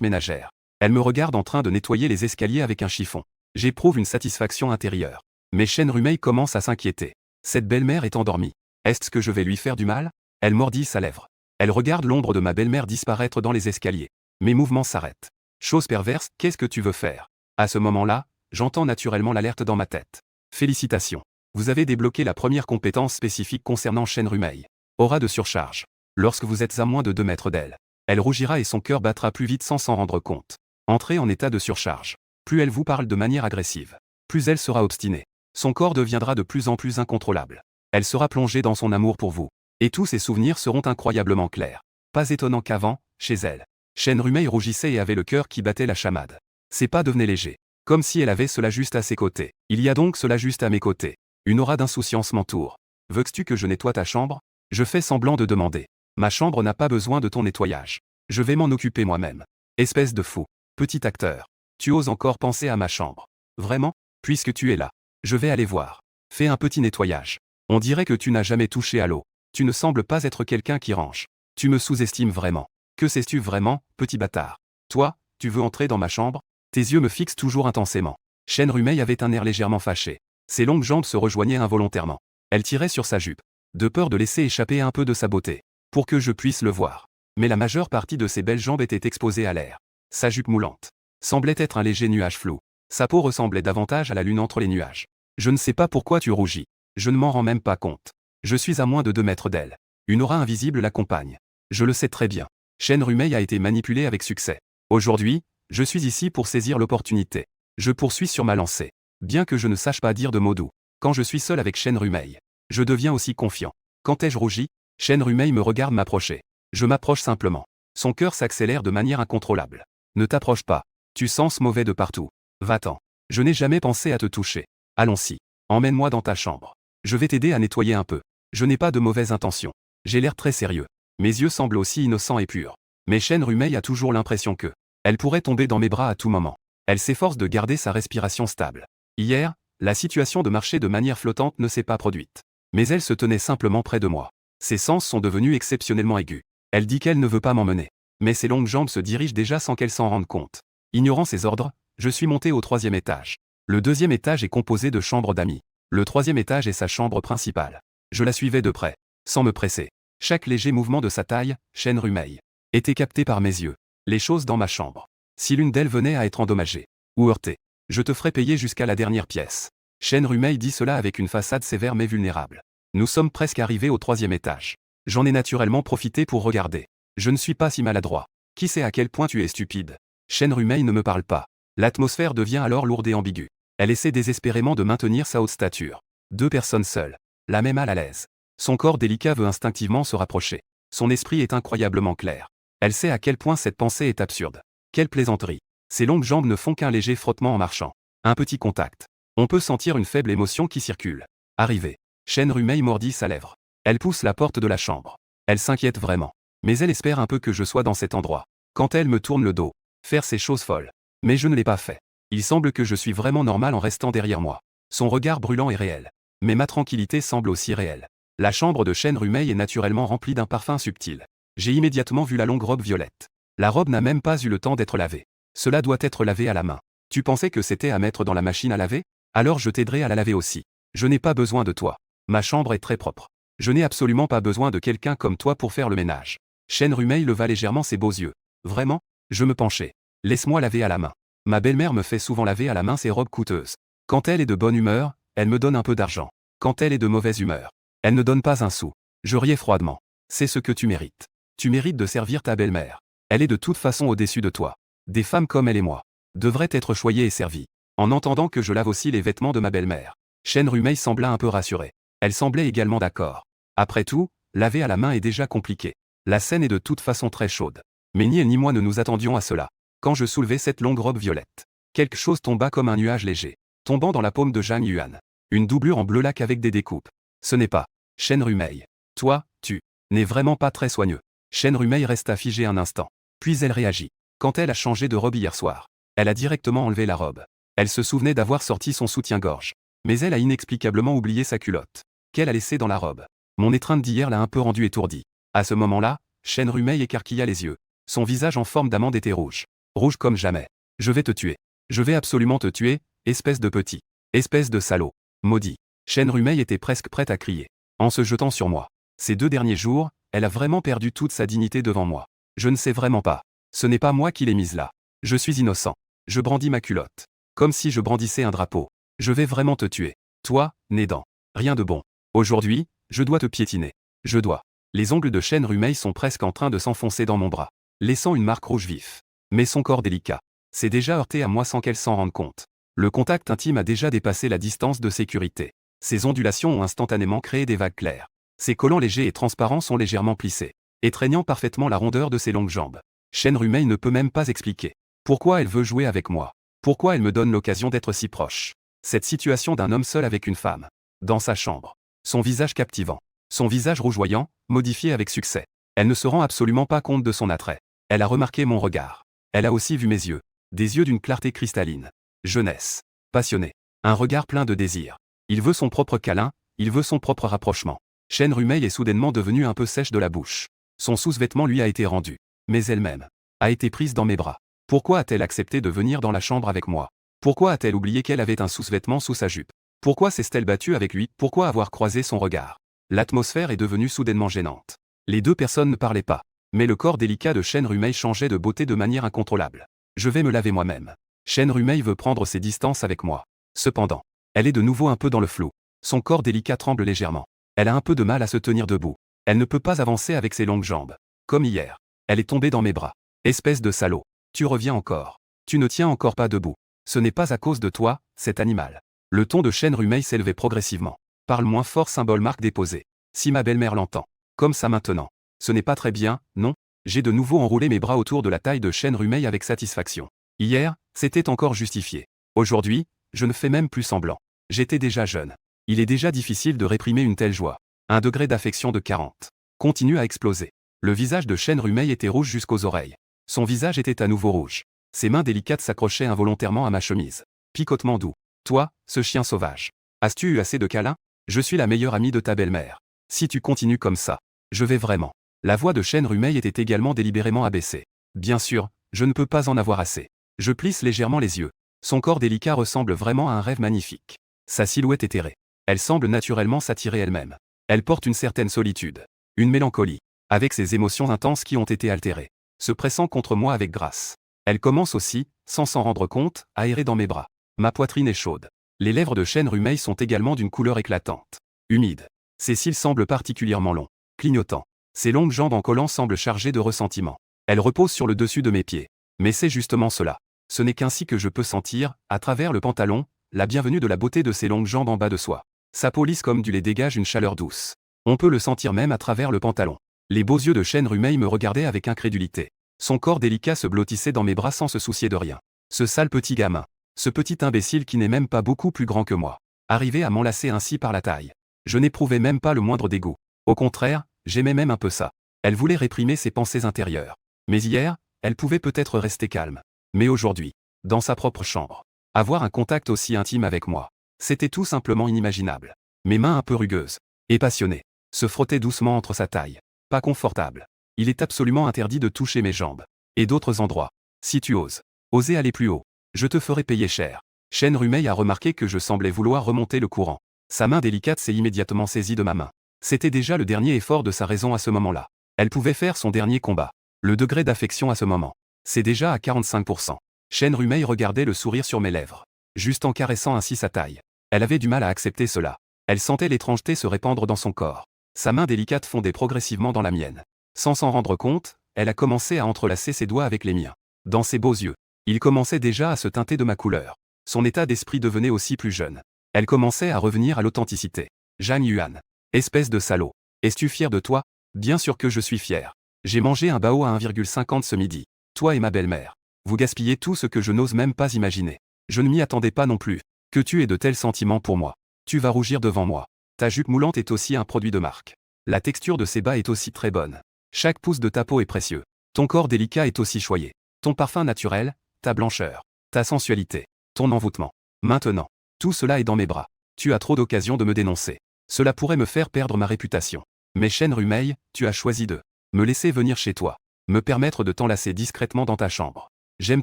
ménagères. Elle me regarde en train de nettoyer les escaliers avec un chiffon. J'éprouve une satisfaction intérieure. Mais Shen Rumei commence à s'inquiéter. Cette belle-mère est endormie. Est-ce que je vais lui faire du mal? Elle mordit sa lèvre. Elle regarde l'ombre de ma belle-mère disparaître dans les escaliers. Mes mouvements s'arrêtent. Chose perverse, qu'est-ce que tu veux faire? À ce moment-là, j'entends naturellement l'alerte dans ma tête. Félicitations. Vous avez débloqué la première compétence spécifique concernant Shen Rumei. Aura de surcharge. Lorsque vous êtes à moins de 2 mètres d'elle, elle rougira et son cœur battra plus vite sans s'en rendre compte. Entrez en état de surcharge. Plus elle vous parle de manière agressive, plus elle sera obstinée. Son corps deviendra de plus en plus incontrôlable. Elle sera plongée dans son amour pour vous. Et tous ses souvenirs seront incroyablement clairs. Pas étonnant qu'avant, chez elle, Shen Rumei rougissait et avait le cœur qui battait la chamade. Ses pas devenaient légers. Comme si elle avait cela juste à ses côtés. Il y a donc cela juste à mes côtés. Une aura d'insouciance m'entoure. Veux-tu que je nettoie ta chambre? Je fais semblant de demander. Ma chambre n'a pas besoin de ton nettoyage. Je vais m'en occuper moi-même. Espèce de fou. Petit acteur. Tu oses encore penser à ma chambre. Vraiment? Puisque tu es là. Je vais aller voir. Fais un petit nettoyage. On dirait que tu n'as jamais touché à l'eau. Tu ne sembles pas être quelqu'un qui range. Tu me sous-estimes vraiment. Que sais-tu vraiment, petit bâtard? Toi, tu veux entrer dans ma chambre? Tes yeux me fixent toujours intensément. Shen Rumei avait un air légèrement fâché. Ses longues jambes se rejoignaient involontairement. Elle tirait sur sa jupe, de peur de laisser échapper un peu de sa beauté, pour que je puisse le voir. Mais la majeure partie de ses belles jambes était exposée à l'air. Sa jupe moulante semblait être un léger nuage flou. Sa peau ressemblait davantage à la lune entre les nuages. Je ne sais pas pourquoi tu rougis. Je ne m'en rends même pas compte. Je suis à moins de 2 mètres d'elle. Une aura invisible l'accompagne. Je le sais très bien. Shen Rumei a été manipulé avec succès. Aujourd'hui, je suis ici pour saisir l'opportunité. Je poursuis sur ma lancée. Bien que je ne sache pas dire de mots doux. Quand je suis seul avec Shen Rumei, je deviens aussi confiant. Quand ai-je rougi? Shen Rumei me regarde m'approcher. Je m'approche simplement. Son cœur s'accélère de manière incontrôlable. Ne t'approche pas. Tu sens mauvais de partout. Va-t'en. Je n'ai jamais pensé à te toucher. Allons-y. Emmène-moi dans ta chambre. Je vais t'aider à nettoyer un peu. Je n'ai pas de mauvaises intentions. J'ai l'air très sérieux. Mes yeux semblent aussi innocents et purs. Mais Shen Rumei a toujours l'impression que elle pourrait tomber dans mes bras à tout moment. Elle s'efforce de garder sa respiration stable. Hier, la situation de marcher de manière flottante ne s'est pas produite. Mais elle se tenait simplement près de moi. Ses sens sont devenus exceptionnellement aigus. Elle dit qu'elle ne veut pas m'emmener. Mais ses longues jambes se dirigent déjà sans qu'elle s'en rende compte. Ignorant ses ordres, je suis monté au 3e étage. Le 2e étage est composé de chambres d'amis. Le 3e étage est sa chambre principale. Je la suivais de près, sans me presser. Chaque léger mouvement de sa taille, Shen Rumei, était capté par mes yeux. Les choses dans ma chambre. Si l'une d'elles venait à être endommagée ou heurtée, je te ferai payer jusqu'à la dernière pièce. Shen Rumei dit cela avec une façade sévère mais vulnérable. Nous sommes presque arrivés au 3e étage. J'en ai naturellement profité pour regarder. Je ne suis pas si maladroit. Qui sait à quel point tu es stupide? Shen Rumei ne me parle pas. L'atmosphère devient alors lourde et ambiguë. Elle essaie désespérément de maintenir sa haute stature. 2 personnes seules. La même à l'aise. Son corps délicat veut instinctivement se rapprocher. Son esprit est incroyablement clair. Elle sait à quel point cette pensée est absurde. Quelle plaisanterie. Ses longues jambes ne font qu'un léger frottement en marchant. Un petit contact. On peut sentir une faible émotion qui circule. Arrivé. Shen Rumei mordit sa lèvre. Elle pousse la porte de la chambre. Elle s'inquiète vraiment. Mais elle espère un peu que je sois dans cet endroit. Quand elle me tourne le dos. Faire ces choses folles. Mais je ne l'ai pas fait. Il semble que je suis vraiment normal en restant derrière moi. Son regard brûlant est réel. Mais ma tranquillité semble aussi réelle. La chambre de Shen Rumei est naturellement remplie d'un parfum subtil. J'ai immédiatement vu la longue robe violette. La robe n'a même pas eu le temps d'être lavée. Cela doit être lavé à la main. Tu pensais que c'était à mettre dans la machine à laver? Alors je t'aiderai à la laver aussi. Je n'ai pas besoin de toi. Ma chambre est très propre. Je n'ai absolument pas besoin de quelqu'un comme toi pour faire le ménage. Shen Rumei leva légèrement ses beaux yeux. Vraiment? Je me penchai. Laisse-moi laver à la main. Ma belle-mère me fait souvent laver à la main ses robes coûteuses. Quand elle est de bonne humeur, elle me donne un peu d'argent. Quand elle est de mauvaise humeur, elle ne donne pas un sou. Je riais froidement. C'est ce que tu mérites. Tu mérites de servir ta belle-mère. Elle est de toute façon au-dessus de toi. Des femmes comme elle et moi devraient être choyées et servies. En entendant que je lave aussi les vêtements de ma belle-mère, Shen Rumei sembla un peu rassurée. Elle semblait également d'accord. Après tout, laver à la main est déjà compliqué. La scène est de toute façon très chaude. Mais ni elle ni moi ne nous attendions à cela. Quand je soulevai cette longue robe violette, quelque chose tomba comme un nuage léger, tombant dans la paume de Zhang Yuan. Une doublure en bleu lac avec des découpes. Ce n'est pas Shen Rumei. Toi, tu n'es vraiment pas très soigneux. Shen Rumei resta figée un instant. Puis elle réagit. Quand elle a changé de robe hier soir, elle a directement enlevé la robe. Elle se souvenait d'avoir sorti son soutien-gorge. Mais elle a inexplicablement oublié sa culotte, qu'elle a laissée dans la robe. Mon étreinte d'hier l'a un peu rendu étourdi. À ce moment-là, Shen Rumei écarquilla les yeux. Son visage en forme d'amande était rouge. Rouge comme jamais. Je vais te tuer. Je vais absolument te tuer, espèce de petit. Espèce de salaud. Maudit. Shen Rumei était presque prête à crier. En se jetant sur moi. Ces 2 derniers jours, elle a vraiment perdu toute sa dignité devant moi. Je ne sais vraiment pas. Ce n'est pas moi qui l'ai mise là. Je suis innocent. Je brandis ma culotte. Comme si je brandissais un drapeau. Je vais vraiment te tuer. Toi, Nédan. Rien de bon. Aujourd'hui, je dois te piétiner. Je dois. Les ongles de Shen Rumei sont presque en train de s'enfoncer dans mon bras, laissant une marque rouge vif. Mais son corps délicat s'est déjà heurté à moi sans qu'elle s'en rende compte. Le contact intime a déjà dépassé la distance de sécurité. Ses ondulations ont instantanément créé des vagues claires. Ses collants légers et transparents sont légèrement plissés, étreignant parfaitement la rondeur de ses longues jambes. Shen Rumei ne peut même pas expliquer pourquoi elle veut jouer avec moi. Pourquoi elle me donne l'occasion d'être si proche. Cette situation d'un homme seul avec une femme. Dans sa chambre. Son visage captivant. Son visage rougeoyant, modifié avec succès. Elle ne se rend absolument pas compte de son attrait. Elle a remarqué mon regard. Elle a aussi vu mes yeux. Des yeux d'une clarté cristalline. Jeunesse. Passionnée. Un regard plein de désir. Il veut son propre câlin, il veut son propre rapprochement. Shen Rumei est soudainement devenue un peu sèche de la bouche. Son sous-vêtement lui a été rendu. Mais elle-même a été prise dans mes bras. Pourquoi a-t-elle accepté de venir dans la chambre avec moi? Pourquoi a-t-elle oublié qu'elle avait un sous-vêtement sous sa jupe? Pourquoi s'est-elle battue avec lui? Pourquoi avoir croisé son regard? L'atmosphère est devenue soudainement gênante. Les 2 personnes ne parlaient pas. Mais le corps délicat de Shen Rumei changeait de beauté de manière incontrôlable. Je vais me laver moi-même. Shen Rumei veut prendre ses distances avec moi. Cependant, elle est de nouveau un peu dans le flou. Son corps délicat tremble légèrement. Elle a un peu de mal à se tenir debout. Elle ne peut pas avancer avec ses longues jambes. Comme hier. Elle est tombée dans mes bras. Espèce de salaud. Tu reviens encore. Tu ne tiens encore pas debout. Ce n'est pas à cause de toi, cet animal. Le ton de Shen Rumei s'élevait progressivement. Parle moins fort, symbole marque déposée. Si ma belle-mère l'entend. Comme ça maintenant. Ce n'est pas très bien, non? J'ai de nouveau enroulé mes bras autour de la taille de Shen Rumei avec satisfaction. Hier, c'était encore justifié. Aujourd'hui, je ne fais même plus semblant. J'étais déjà jeune. Il est déjà difficile de réprimer une telle joie. Un degré d'affection de 40. Continue à exploser. Le visage de Shen Rumei était rouge jusqu'aux oreilles. Son visage était à nouveau rouge. Ses mains délicates s'accrochaient involontairement à ma chemise. Picotement doux. Toi, ce chien sauvage. As-tu eu assez de câlins? Je suis la meilleure amie de ta belle-mère. Si tu continues comme ça, je vais vraiment. La voix de Shen Rumei était également délibérément abaissée. Bien sûr, je ne peux pas en avoir assez. Je plisse légèrement les yeux. Son corps délicat ressemble vraiment à un rêve magnifique. Sa silhouette éthérée. Elle semble naturellement s'attirer elle-même. Elle porte une certaine solitude. Une mélancolie. Avec ses émotions intenses qui ont été altérées. Se pressant contre moi avec grâce. Elle commence aussi, sans s'en rendre compte, à errer dans mes bras. Ma poitrine est chaude. Les lèvres de Shen Rumei sont également d'une couleur éclatante. Humide. Ses cils semblent particulièrement longs. Clignotants. Ses longues jambes en collant semblent chargées de ressentiment. Elle repose sur le dessus de mes pieds. Mais c'est justement cela. Ce n'est qu'ainsi que je peux sentir, à travers le pantalon, la bienvenue de la beauté de ses longues jambes en bas de soie. Sa peau lisse comme du lait dégage une chaleur douce. On peut le sentir même à travers le pantalon. Les beaux yeux de Shen Rumei me regardaient avec incrédulité. Son corps délicat se blottissait dans mes bras sans se soucier de rien. Ce sale petit gamin. Ce petit imbécile qui n'est même pas beaucoup plus grand que moi. Arrivé à m'enlacer ainsi par la taille. Je n'éprouvais même pas le moindre dégoût. Au contraire, j'aimais même un peu ça. Elle voulait réprimer ses pensées intérieures. Mais hier, elle pouvait peut-être rester calme. Mais aujourd'hui, dans sa propre chambre, avoir un contact aussi intime avec moi, c'était tout simplement inimaginable. Mes mains un peu rugueuses et passionnées se frottaient doucement entre sa taille. Pas confortable. Il est absolument interdit de toucher mes jambes. Et d'autres endroits. Si tu oses. Oser aller plus haut. Je te ferai payer cher. Shen Rumei a remarqué que je semblais vouloir remonter le courant. Sa main délicate s'est immédiatement saisie de ma main. C'était déjà le dernier effort de sa raison à ce moment-là. Elle pouvait faire son dernier combat. Le degré d'affection à ce moment. C'est déjà à 45%. Shen Rumei regardait le sourire sur mes lèvres. Juste en caressant ainsi sa taille. Elle avait du mal à accepter cela. Elle sentait l'étrangeté se répandre dans son corps. Sa main délicate fondait progressivement dans la mienne. Sans s'en rendre compte, elle a commencé à entrelacer ses doigts avec les miens. Dans ses beaux yeux, il commençait déjà à se teinter de ma couleur. Son état d'esprit devenait aussi plus jeune. Elle commençait à revenir à l'authenticité. Zhang Yuan. Espèce de salaud. Es-tu fier de toi? Bien sûr que je suis fier. J'ai mangé un bao à 1,50 ce midi. Toi et ma belle-mère. Vous gaspillez tout ce que je n'ose même pas imaginer. Je ne m'y attendais pas non plus. Que tu aies de tels sentiments pour moi. Tu vas rougir devant moi. Ta jupe moulante est aussi un produit de marque. La texture de ses bas est aussi très bonne. Chaque pouce de ta peau est précieux. Ton corps délicat est aussi choyé. Ton parfum naturel, ta blancheur, ta sensualité, ton envoûtement. Maintenant, tout cela est dans mes bras. Tu as trop d'occasions de me dénoncer. Cela pourrait me faire perdre ma réputation. Mais Shen Rumei, tu as choisi de me laisser venir chez toi. Me permettre de t'enlacer discrètement dans ta chambre. J'aime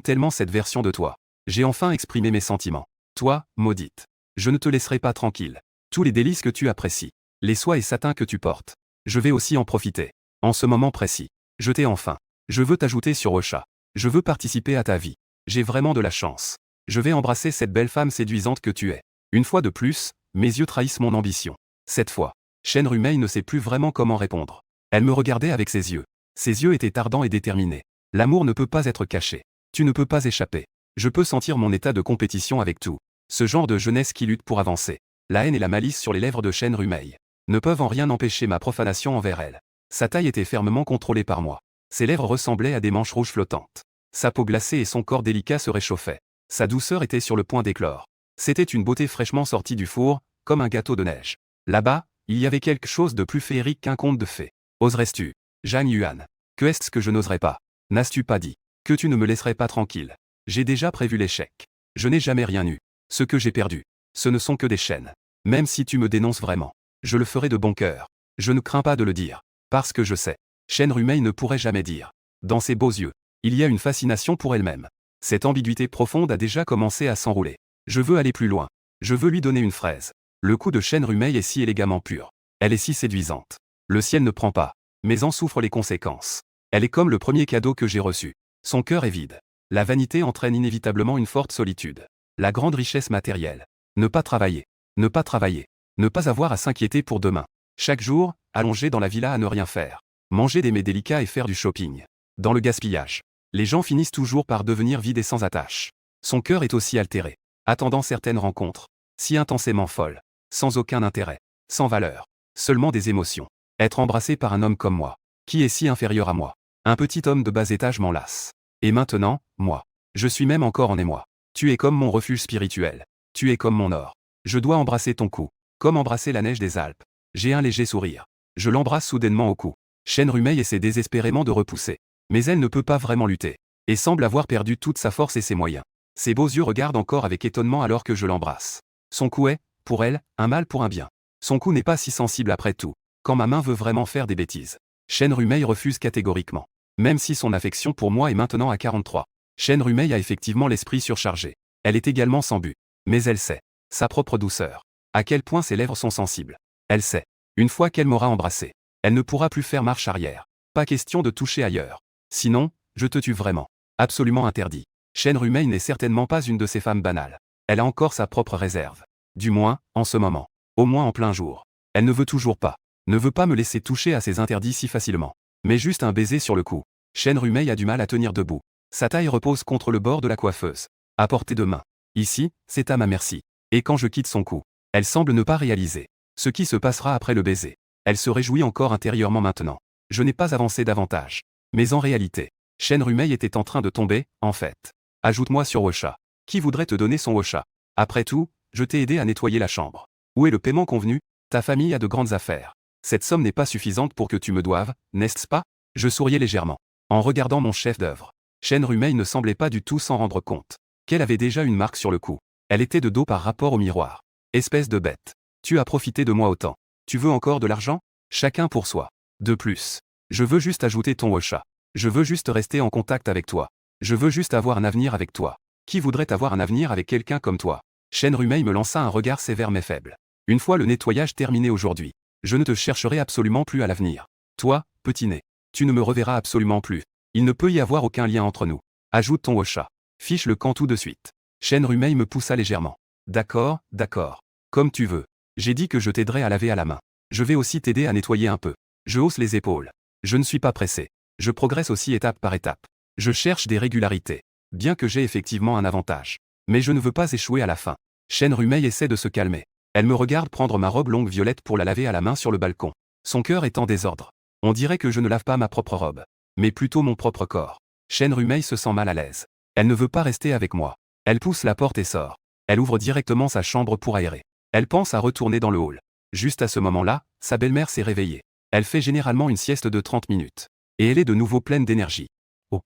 tellement cette version de toi. J'ai enfin exprimé mes sentiments. Toi, maudite. Je ne te laisserai pas tranquille. Tous les délices que tu apprécies. Les soies et satins que tu portes. Je vais aussi en profiter. En ce moment précis. Je t'ai enfin. Je veux t'ajouter sur Ocha. Je veux participer à ta vie. J'ai vraiment de la chance. Je vais embrasser cette belle femme séduisante que tu es. Une fois de plus, mes yeux trahissent mon ambition. Cette fois, Shen Rumei ne sait plus vraiment comment répondre. Elle me regardait avec ses yeux. Ses yeux étaient ardents et déterminés. L'amour ne peut pas être caché. Tu ne peux pas échapper. Je peux sentir mon état de compétition avec tout. Ce genre de jeunesse qui lutte pour avancer. La haine et la malice sur les lèvres de Shen Rumei ne peuvent en rien empêcher ma profanation envers elle. Sa taille était fermement contrôlée par moi. Ses lèvres ressemblaient à des manches rouges flottantes. Sa peau glacée et son corps délicat se réchauffaient. Sa douceur était sur le point d'éclore. C'était une beauté fraîchement sortie du four, comme un gâteau de neige. Là-bas, il y avait quelque chose de plus féerique qu'un conte de fées. Oserais-tu, Zhang Yuan? Que est-ce que je n'oserais pas? N'as-tu pas dit que tu ne me laisserais pas tranquille? J'ai déjà prévu l'échec. Je n'ai jamais rien eu. Ce que j'ai perdu, ce ne sont que des chaînes. Même si tu me dénonces vraiment, je le ferai de bon cœur. Je ne crains pas de le dire. Parce que je sais. Shen Rumei ne pourrait jamais dire. Dans ses beaux yeux, il y a une fascination pour elle-même. Cette ambiguïté profonde a déjà commencé à s'enrouler. Je veux aller plus loin. Je veux lui donner une fraise. Le cou de Shen Rumei est si élégamment pur. Elle est si séduisante. Le ciel ne prend pas, mais en souffre les conséquences. Elle est comme le premier cadeau que j'ai reçu. Son cœur est vide. La vanité entraîne inévitablement une forte solitude. La grande richesse matérielle. Ne pas travailler. Ne pas travailler. Ne pas avoir à s'inquiéter pour demain. Chaque jour, allongé dans la villa à ne rien faire. Manger des mets délicats et faire du shopping. Dans le gaspillage. Les gens finissent toujours par devenir vides et sans attache. Son cœur est aussi altéré. Attendant certaines rencontres. Si intensément folles. Sans aucun intérêt. Sans valeur. Seulement des émotions. Être embrassé par un homme comme moi. Qui est si inférieur à moi. Un petit homme de bas étage m'enlace. Et maintenant, moi. Je suis même encore en émoi. Tu es comme mon refuge spirituel. Tu es comme mon or. Je dois embrasser ton cou. Comme embrasser la neige des Alpes. J'ai un léger sourire. Je l'embrasse soudainement au cou. Shen Rumei essaie désespérément de repousser. Mais elle ne peut pas vraiment lutter. Et semble avoir perdu toute sa force et ses moyens. Ses beaux yeux regardent encore avec étonnement alors que je l'embrasse. Son cou est, pour elle, un mal pour un bien. Son cou n'est pas si sensible après tout. Quand ma main veut vraiment faire des bêtises. Shen Rumei refuse catégoriquement. Même si son affection pour moi est maintenant à 43. Shen Rumei a effectivement l'esprit surchargé. Elle est également sans but. Mais elle sait. Sa propre douceur. À quel point ses lèvres sont sensibles. Elle sait. Une fois qu'elle m'aura embrassé. Elle ne pourra plus faire marche arrière. Pas question de toucher ailleurs. Sinon, je te tue vraiment. Absolument interdit. Shen Rumei n'est certainement pas une de ces femmes banales. Elle a encore sa propre réserve. Du moins, en ce moment. Au moins en plein jour. Elle ne veut toujours pas. Ne veut pas me laisser toucher à ses interdits si facilement. Mais juste un baiser sur le cou. Shen Rumei a du mal à tenir debout. Sa taille repose contre le bord de la coiffeuse. À portée de main. Ici, c'est à ma merci. Et quand je quitte son cou, elle semble ne pas réaliser ce qui se passera après le baiser. Elle se réjouit encore intérieurement maintenant. Je n'ai pas avancé davantage. Mais en réalité, Shen Rumei était en train de tomber, en fait. Ajoute-moi sur Ocha. Qui voudrait te donner son Ocha? Après tout, je t'ai aidé à nettoyer la chambre. Où est le paiement convenu? Ta famille a de grandes affaires. Cette somme n'est pas suffisante pour que tu me doives, n'est-ce pas? Je souriais légèrement. En regardant mon chef-d'œuvre. Shen Rumei ne semblait pas du tout s'en rendre compte. Qu'elle avait déjà une marque sur le cou. Elle était de dos par rapport au miroir. Espèce de bête. Tu as profité de moi autant. Tu veux encore de l'argent? Chacun pour soi. De plus. Je veux juste ajouter ton Ocha. Je veux juste rester en contact avec toi. Je veux juste avoir un avenir avec toi. Qui voudrait avoir un avenir avec quelqu'un comme toi? Shen Rumei me lança un regard sévère mais faible. Une fois le nettoyage terminé aujourd'hui, je ne te chercherai absolument plus à l'avenir. Toi, petit nez. Tu ne me reverras absolument plus. Il ne peut y avoir aucun lien entre nous. Ajoute ton Ocha. Fiche le camp tout de suite. Shen Rumei me poussa légèrement. D'accord, d'accord. Comme tu veux. J'ai dit que je t'aiderais à laver à la main. Je vais aussi t'aider à nettoyer un peu. Je hausse les épaules. Je ne suis pas pressé. Je progresse aussi étape par étape. Je cherche des régularités. Bien que j'ai effectivement un avantage. Mais je ne veux pas échouer à la fin. Shen Rumei essaie de se calmer. Elle me regarde prendre ma robe longue violette pour la laver à la main sur le balcon. Son cœur est en désordre. On dirait que je ne lave pas ma propre robe. Mais plutôt mon propre corps. Shen Rumei se sent mal à l'aise. Elle ne veut pas rester avec moi. Elle pousse la porte et sort. Elle ouvre directement sa chambre pour aérer. Elle pense à retourner dans le hall. Juste à ce moment-là, sa belle-mère s'est réveillée. Elle fait généralement une sieste de 30 minutes. Et elle est de nouveau pleine d'énergie. Oh.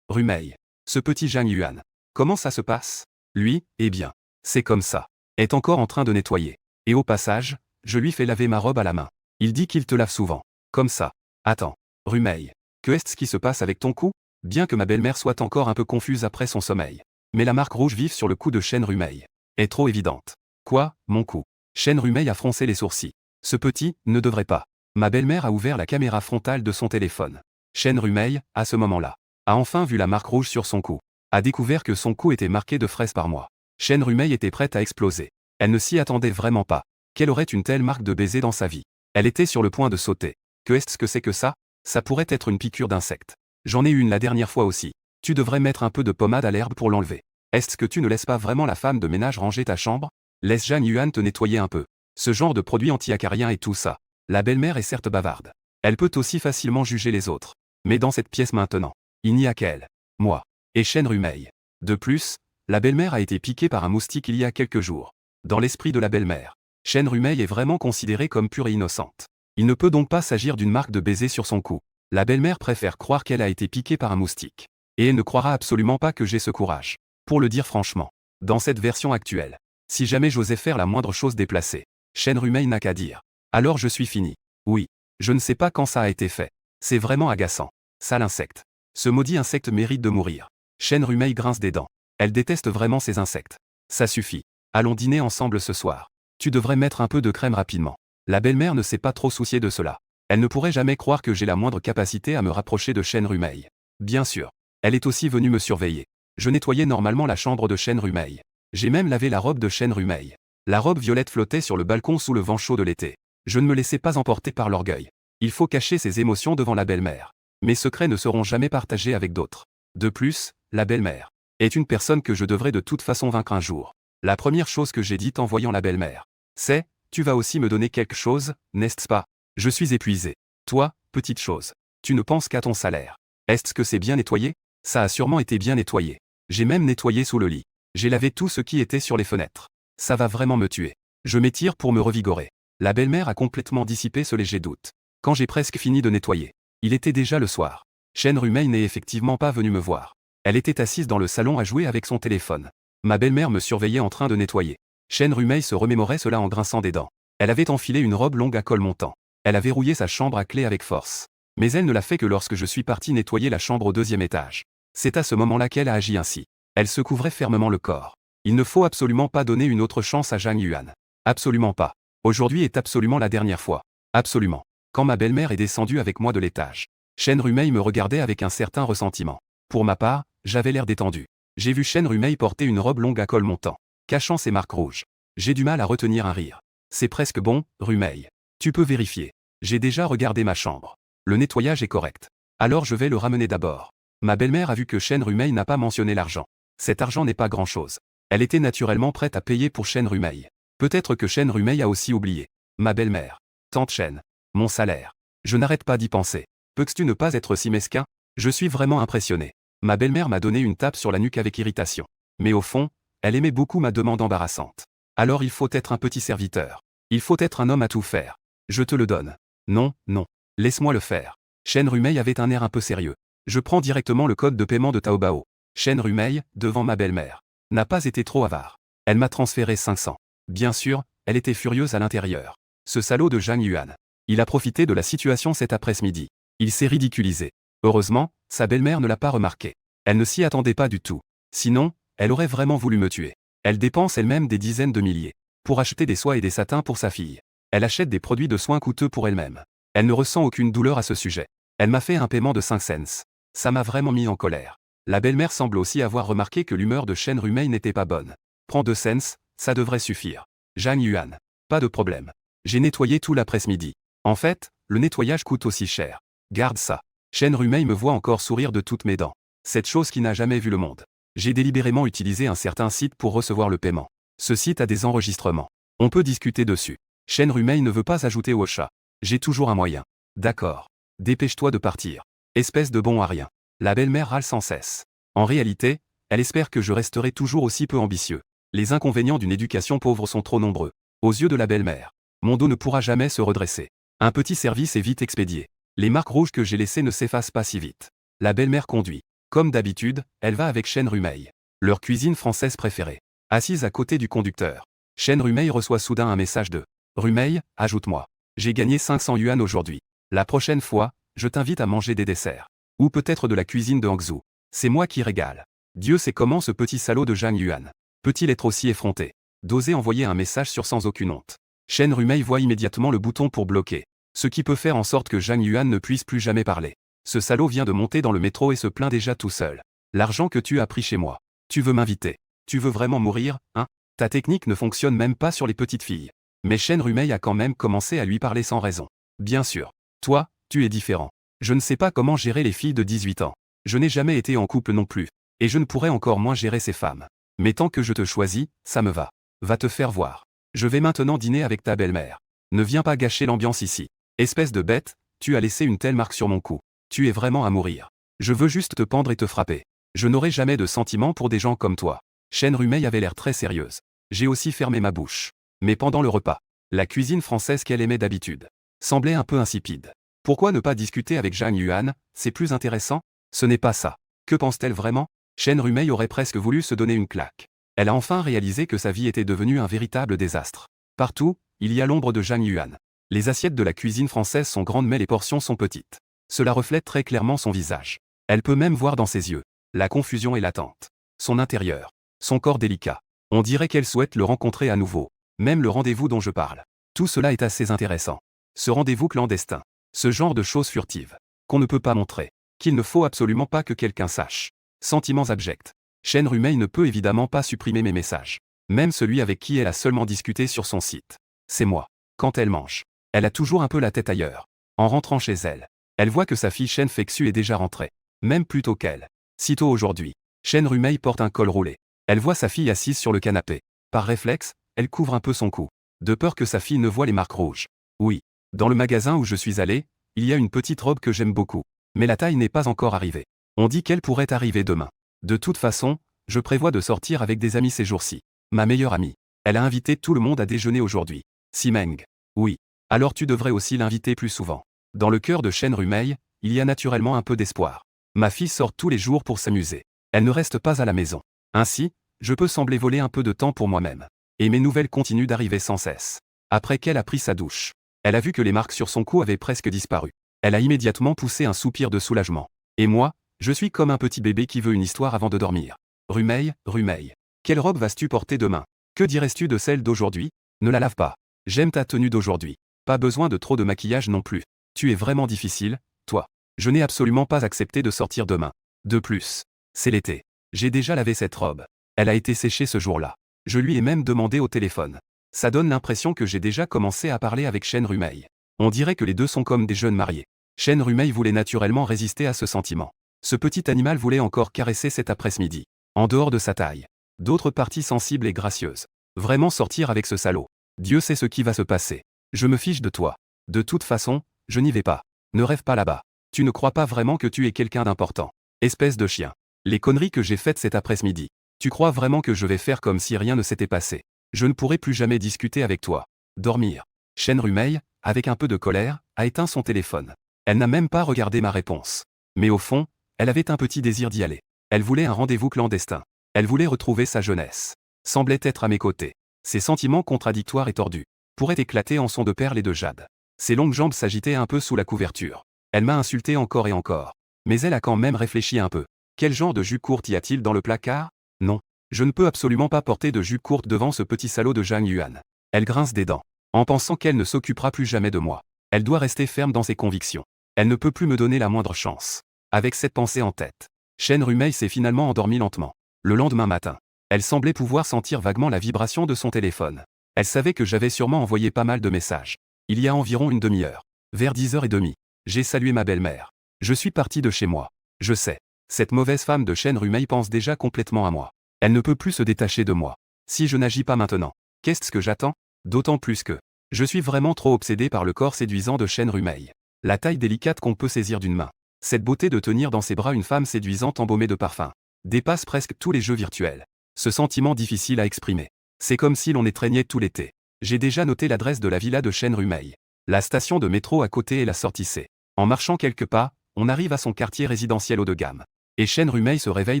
Rumei. Ce petit Zhang Yuan. Comment ça se passe? Lui, eh bien. C'est comme ça. Est encore en train de nettoyer. Et au passage, Je lui fais laver ma robe à la main. Il dit qu'il te lave souvent. Comme ça. Attends. Rumeil. Que est-ce qui se passe avec ton cou? Bien que ma belle-mère soit encore un peu confuse après son sommeil. Mais la marque rouge vive sur le cou de Chêne Rumeil est trop évidente. Quoi, mon cou? Chêne Rumeil a froncé les sourcils. Ce petit ne devrait pas. Ma belle-mère a ouvert la caméra frontale de son téléphone. Chêne Rumeil, à ce moment-là, a enfin vu la marque rouge sur son cou. A découvert que son cou était marqué de fraises par mois. Chêne Rumeil était prête à exploser. Elle ne s'y attendait vraiment pas. Qu'elle aurait une telle marque de baiser dans sa vie. Elle était sur le point de sauter. Que est-ce que c'est que ça? Ça pourrait être une piqûre d'insecte. J'en ai eu une la dernière fois aussi. Tu devrais mettre un peu de pommade à l'herbe pour l'enlever. Est-ce que tu ne laisses pas vraiment la femme de ménage ranger ta chambre? Laisse Zhang Yuan te nettoyer un peu. Ce genre de produit anti-acarien et tout ça. La belle-mère est certes bavarde. Elle peut aussi facilement juger les autres. Mais dans cette pièce maintenant, il n'y a qu'elle, moi, et Chêne Rumeil. De plus, la belle-mère a été piquée par un moustique il y a quelques jours. Dans l'esprit de la belle-mère, Chêne Rumeil est vraiment considérée comme pure et innocente. Il ne peut donc pas s'agir d'une marque de baiser sur son cou. La belle-mère préfère croire qu'elle a été piquée par un moustique. Et elle ne croira absolument pas que j'ai ce courage. Pour le dire franchement, dans cette version actuelle, si jamais j'osais faire la moindre chose déplacée, Chêne Rumeil n'a qu'à dire. Alors je suis fini. Oui. Je ne sais pas quand ça a été fait. C'est vraiment agaçant. Sale insecte. Ce maudit insecte mérite de mourir. Chêne Rumeil grince des dents. Elle déteste vraiment ces insectes. Ça suffit. Allons dîner ensemble ce soir. Tu devrais mettre un peu de crème rapidement. La belle-mère ne s'est pas trop souciée de cela. Elle ne pourrait jamais croire que j'ai la moindre capacité à me rapprocher de Chêne Rumeil. Bien sûr. Elle est aussi venue me surveiller. Je nettoyais normalement la chambre de Chêne Rumeil. J'ai même lavé la robe de Chêne Rumeil. La robe violette flottait sur le balcon sous le vent chaud de l'été. Je ne me laissais pas emporter par l'orgueil. Il faut cacher ses émotions devant la belle-mère. Mes secrets ne seront jamais partagés avec d'autres. De plus, la belle-mère est une personne que je devrais de toute façon vaincre un jour. La première chose que j'ai dite en voyant la belle-mère, c'est « Tu vas aussi me donner quelque chose, n'est-ce pas? Je suis épuisé. Toi, petite chose. Tu ne penses qu'à ton salaire. Est-ce que c'est bien nettoyé? Ça a sûrement été bien nettoyé. J'ai même nettoyé sous le lit. J'ai lavé tout ce qui était sur les fenêtres. Ça va vraiment me tuer. Je m'étire pour me revigorer. » La belle-mère a complètement dissipé ce léger doute. Quand j'ai presque fini de nettoyer, il était déjà le soir. Chêne Rumeil n'est effectivement pas venue me voir. Elle était assise dans le salon à jouer avec son téléphone. Ma belle-mère me surveillait en train de nettoyer. Chêne Rumeil se remémorait cela en grinçant des dents. Elle avait enfilé une robe longue à col montant. Elle a verrouillé sa chambre à clé avec force. Mais elle ne l'a fait que lorsque je suis parti nettoyer la chambre au 2e étage. C'est à ce moment-là qu'elle a agi ainsi. Elle se couvrait fermement le corps. Il ne faut absolument pas donner une autre chance à Zhang Yuan. Absolument pas. Aujourd'hui est absolument la dernière fois. Absolument. Quand ma belle-mère est descendue avec moi de l'étage, Chêne Rumeil me regardait avec un certain ressentiment. Pour ma part, j'avais l'air détendu. J'ai vu Chêne Rumeil porter une robe longue à col montant, cachant ses marques rouges. J'ai du mal à retenir un rire. C'est presque bon, Rumeil. Tu peux vérifier. J'ai déjà regardé ma chambre. Le nettoyage est correct. Alors je vais le ramener d'abord. Ma belle-mère a vu que Chêne Rumeil n'a pas mentionné l'argent. Cet argent n'est pas grand-chose. Elle était naturellement prête à payer pour Chêne Rumeil. Peut-être que Chêne Rumeil a aussi oublié. Ma belle-mère. Tante Chêne. Mon salaire. Je n'arrête pas d'y penser. Peux-tu ne pas être si mesquin? Je suis vraiment impressionné. Ma belle-mère m'a donné une tape sur la nuque avec irritation. Mais au fond, elle aimait beaucoup ma demande embarrassante. Alors il faut être un petit serviteur. Il faut être un homme à tout faire. Je te le donne. Non, non. Laisse-moi le faire. Chêne Rumeil avait un air un peu sérieux. Je prends directement le code de paiement de Taobao. Chêne Rumeil, devant ma belle-mère, n'a pas été trop avare. Elle m'a transféré 500. Bien sûr, elle était furieuse à l'intérieur. Ce salaud de Zhang Yuan. Il a profité de la situation cet après-midi. Il s'est ridiculisé. Heureusement, sa belle-mère ne l'a pas remarqué. Elle ne s'y attendait pas du tout. Sinon, elle aurait vraiment voulu me tuer. Elle dépense elle-même des dizaines de milliers pour acheter des soies et des satins pour sa fille. Elle achète des produits de soins coûteux pour elle-même. Elle ne ressent aucune douleur à ce sujet. Elle m'a fait un paiement de 5 cents. Ça m'a vraiment mis en colère. La belle-mère semble aussi avoir remarqué que l'humeur de Chêne Rumeil n'était pas bonne. Prends 2 cents, ça devrait suffire. Zhang Yuan. Pas de problème. J'ai nettoyé tout l'après-midi. En fait, le nettoyage coûte aussi cher. Garde ça. Chêne Rumeil me voit encore sourire de toutes mes dents. Cette chose qui n'a jamais vu le monde. J'ai délibérément utilisé un certain site pour recevoir le paiement. Ce site a des enregistrements. On peut discuter dessus. Chêne Rumeil ne veut pas ajouter au chat. J'ai toujours un moyen. D'accord. Dépêche-toi de partir. Espèce de bon à rien. La belle-mère râle sans cesse. En réalité, elle espère que je resterai toujours aussi peu ambitieux. Les inconvénients d'une éducation pauvre sont trop nombreux. Aux yeux de la belle-mère, mon dos ne pourra jamais se redresser. Un petit service est vite expédié. Les marques rouges que j'ai laissées ne s'effacent pas si vite. La belle-mère conduit. Comme d'habitude, elle va avec Chêne Rumeil. Leur cuisine française préférée. Assise à côté du conducteur. Chêne Rumeil reçoit soudain un message de Rumeil, ajoute-moi. J'ai gagné 500 yuan aujourd'hui. La prochaine fois, je t'invite à manger des desserts. Ou peut-être de la cuisine de Hangzhou. C'est moi qui régale. Dieu sait comment ce petit salaud de Zhang Yuan peut-il être aussi effronté d'oser envoyer un message sur sans aucune honte. Chen Rumeil voit immédiatement le bouton pour bloquer, ce qui peut faire en sorte que Zhang Yuan ne puisse plus jamais parler. Ce salaud vient de monter dans le métro et se plaint déjà tout seul. L'argent que tu as pris chez moi. Tu veux m'inviter? Tu veux vraiment mourir, hein? Ta technique ne fonctionne même pas sur les petites filles. Mais Chen Rumeil a quand même commencé à lui parler sans raison. Bien sûr. Toi, tu es différent. Je ne sais pas comment gérer les filles de 18 ans. Je n'ai jamais été en couple non plus. Et je ne pourrais encore moins gérer ces femmes. Mais tant que je te choisis, ça me va. Va te faire voir. Je vais maintenant dîner avec ta belle-mère. Ne viens pas gâcher l'ambiance ici. Espèce de bête, tu as laissé une telle marque sur mon cou. Tu es vraiment à mourir. Je veux juste te pendre et te frapper. Je n'aurai jamais de sentiments pour des gens comme toi. Chen Rumeil avait l'air très sérieuse. J'ai aussi fermé ma bouche. Mais pendant le repas, la cuisine française qu'elle aimait d'habitude semblait un peu insipide. Pourquoi ne pas discuter avec Zhang Yuan? C'est plus intéressant? Ce n'est pas ça. Que pense-t-elle vraiment? Chen Rumeil aurait presque voulu se donner une claque. Elle a enfin réalisé que sa vie était devenue un véritable désastre. Partout, il y a l'ombre de Zhang Yuan. Les assiettes de la cuisine française sont grandes mais les portions sont petites. Cela reflète très clairement son visage. Elle peut même voir dans ses yeux la confusion et l'attente. Son intérieur, son corps délicat. On dirait qu'elle souhaite le rencontrer à nouveau. Même le rendez-vous dont je parle. Tout cela est assez intéressant. Ce rendez-vous clandestin. Ce genre de choses furtives. Qu'on ne peut pas montrer. Qu'il ne faut absolument pas que quelqu'un sache. Sentiments abjects. Chen Rumeil ne peut évidemment pas supprimer mes messages. Même celui avec qui elle a seulement discuté sur son site. C'est moi. Quand elle mange, elle a toujours un peu la tête ailleurs. En rentrant chez elle, elle voit que sa fille Chen Fexu est déjà rentrée. Même plus tôt qu'elle. Sitôt aujourd'hui, Chen Rumeil porte un col roulé. Elle voit sa fille assise sur le canapé. Par réflexe, elle couvre un peu son cou. De peur que sa fille ne voie les marques rouges. Oui. Dans le magasin où je suis allé, il y a une petite robe que j'aime beaucoup. Mais la taille n'est pas encore arrivée. On dit qu'elle pourrait arriver demain. De toute façon, je prévois de sortir avec des amis ces jours-ci. Ma meilleure amie. Elle a invité tout le monde à déjeuner aujourd'hui. Simeng. Oui. Alors tu devrais aussi l'inviter plus souvent. Dans le cœur de Chen Rumeil, il y a naturellement un peu d'espoir. Ma fille sort tous les jours pour s'amuser. Elle ne reste pas à la maison. Ainsi, je peux sembler voler un peu de temps pour moi-même. Et mes nouvelles continuent d'arriver sans cesse. Après qu'elle a pris sa douche, elle a vu que les marques sur son cou avaient presque disparu. Elle a immédiatement poussé un soupir de soulagement. Et moi, je suis comme un petit bébé qui veut une histoire avant de dormir. Rumeil, Rumeil. Quelle robe vas-tu porter demain? Que dirais-tu de celle d'aujourd'hui? Ne la lave pas. J'aime ta tenue d'aujourd'hui. Pas besoin de trop de maquillage non plus. Tu es vraiment difficile, toi. Je n'ai absolument pas accepté de sortir demain. De plus, c'est l'été. J'ai déjà lavé cette robe. Elle a été séchée ce jour-là. Je lui ai même demandé au téléphone. Ça donne l'impression que j'ai déjà commencé à parler avec Chen Rumeil. On dirait que les deux sont comme des jeunes mariés. Chen Rumeil voulait naturellement résister à ce sentiment. Ce petit animal voulait encore caresser cet après-midi. En dehors de sa taille. D'autres parties sensibles et gracieuses. Vraiment sortir avec ce salaud. Dieu sait ce qui va se passer. Je me fiche de toi. De toute façon, je n'y vais pas. Ne rêve pas là-bas. Tu ne crois pas vraiment que tu es quelqu'un d'important. Espèce de chien. Les conneries que j'ai faites cet après-midi. Tu crois vraiment que je vais faire comme si rien ne s'était passé? Je ne pourrai plus jamais discuter avec toi. Dormir. Chen Rumeil, avec un peu de colère, a éteint son téléphone. Elle n'a même pas regardé ma réponse. Mais au fond, elle avait un petit désir d'y aller. Elle voulait un rendez-vous clandestin. Elle voulait retrouver sa jeunesse. Semblait être à mes côtés. Ses sentiments contradictoires et tordus pourraient éclater en sons de perles et de jade. Ses longues jambes s'agitaient un peu sous la couverture. Elle m'a insulté encore et encore. Mais elle a quand même réfléchi un peu. Quel genre de jupe courte y a-t-il dans le placard? Non. Je ne peux absolument pas porter de jupe courte devant ce petit salaud de Zhang Yuan. Elle grince des dents. En pensant qu'elle ne s'occupera plus jamais de moi. Elle doit rester ferme dans ses convictions. Elle ne peut plus me donner la moindre chance. Avec cette pensée en tête, Chen Rumeil s'est finalement endormie lentement. Le lendemain matin, elle semblait pouvoir sentir vaguement la vibration de son téléphone. Elle savait que j'avais sûrement envoyé pas mal de messages. Il y a environ une demi-heure. Vers 10h30. J'ai salué ma belle-mère. Je suis parti de chez moi. Je sais. Cette mauvaise femme de Chen Rumeil pense déjà complètement à moi. Elle ne peut plus se détacher de moi. Si je n'agis pas maintenant, qu'est-ce que j'attends? D'autant plus que je suis vraiment trop obsédé par le corps séduisant de Chen Rumeil. La taille délicate qu'on peut saisir d'une main. Cette beauté de tenir dans ses bras une femme séduisante embaumée de parfum. Dépasse presque tous les jeux virtuels. Ce sentiment difficile à exprimer. C'est comme si l'on étreignait tout l'été. J'ai déjà noté l'adresse de la villa de Chen Rumeil. La station de métro à côté est la sortie C. En marchant quelques pas, on arrive à son quartier résidentiel haut de gamme. Et Chen Rumeil se réveille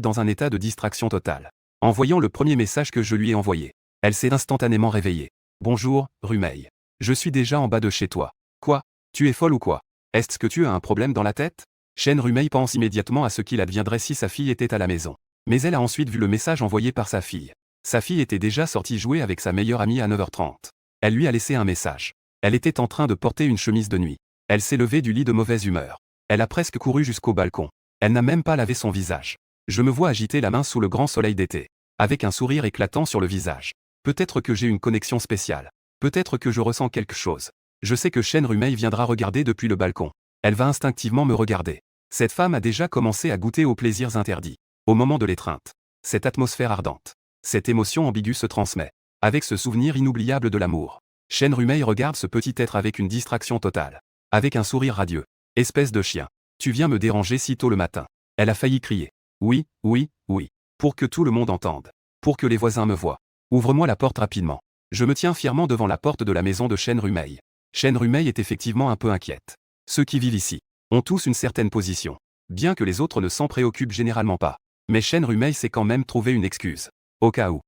dans un état de distraction totale. En voyant le premier message que je lui ai envoyé, elle s'est instantanément réveillée. Bonjour, Rumeil. Je suis déjà en bas de chez toi. Quoi? Tu es folle ou quoi? Est-ce que tu as un problème dans la tête? Shen Rumei pense immédiatement à ce qu'il adviendrait si sa fille était à la maison. Mais elle a ensuite vu le message envoyé par sa fille. Sa fille était déjà sortie jouer avec sa meilleure amie à 9h30. Elle lui a laissé un message. Elle était en train de porter une chemise de nuit. Elle s'est levée du lit de mauvaise humeur. Elle a presque couru jusqu'au balcon. Elle n'a même pas lavé son visage. Je me vois agiter la main sous le grand soleil d'été, avec un sourire éclatant sur le visage. Peut-être que j'ai une connexion spéciale. Peut-être que je ressens quelque chose. Je sais que Shen Rumei viendra regarder depuis le balcon. Elle va instinctivement me regarder. Cette femme a déjà commencé à goûter aux plaisirs interdits. Au moment de l'étreinte. Cette atmosphère ardente. Cette émotion ambiguë se transmet. Avec ce souvenir inoubliable de l'amour. Shen Rumei regarde ce petit être avec une distraction totale. Avec un sourire radieux. Espèce de chien. Tu viens me déranger si tôt le matin. Elle a failli crier. Oui, oui, oui. Pour que tout le monde entende. Pour que les voisins me voient. Ouvre-moi la porte rapidement. Je me tiens fièrement devant la porte de la maison de Shen Rumei. Shen Rumei est effectivement un peu inquiète. Ceux qui vivent ici ont tous une certaine position. Bien que les autres ne s'en préoccupent généralement pas. Mais Shen Rumei sait quand même trouver une excuse. Au cas où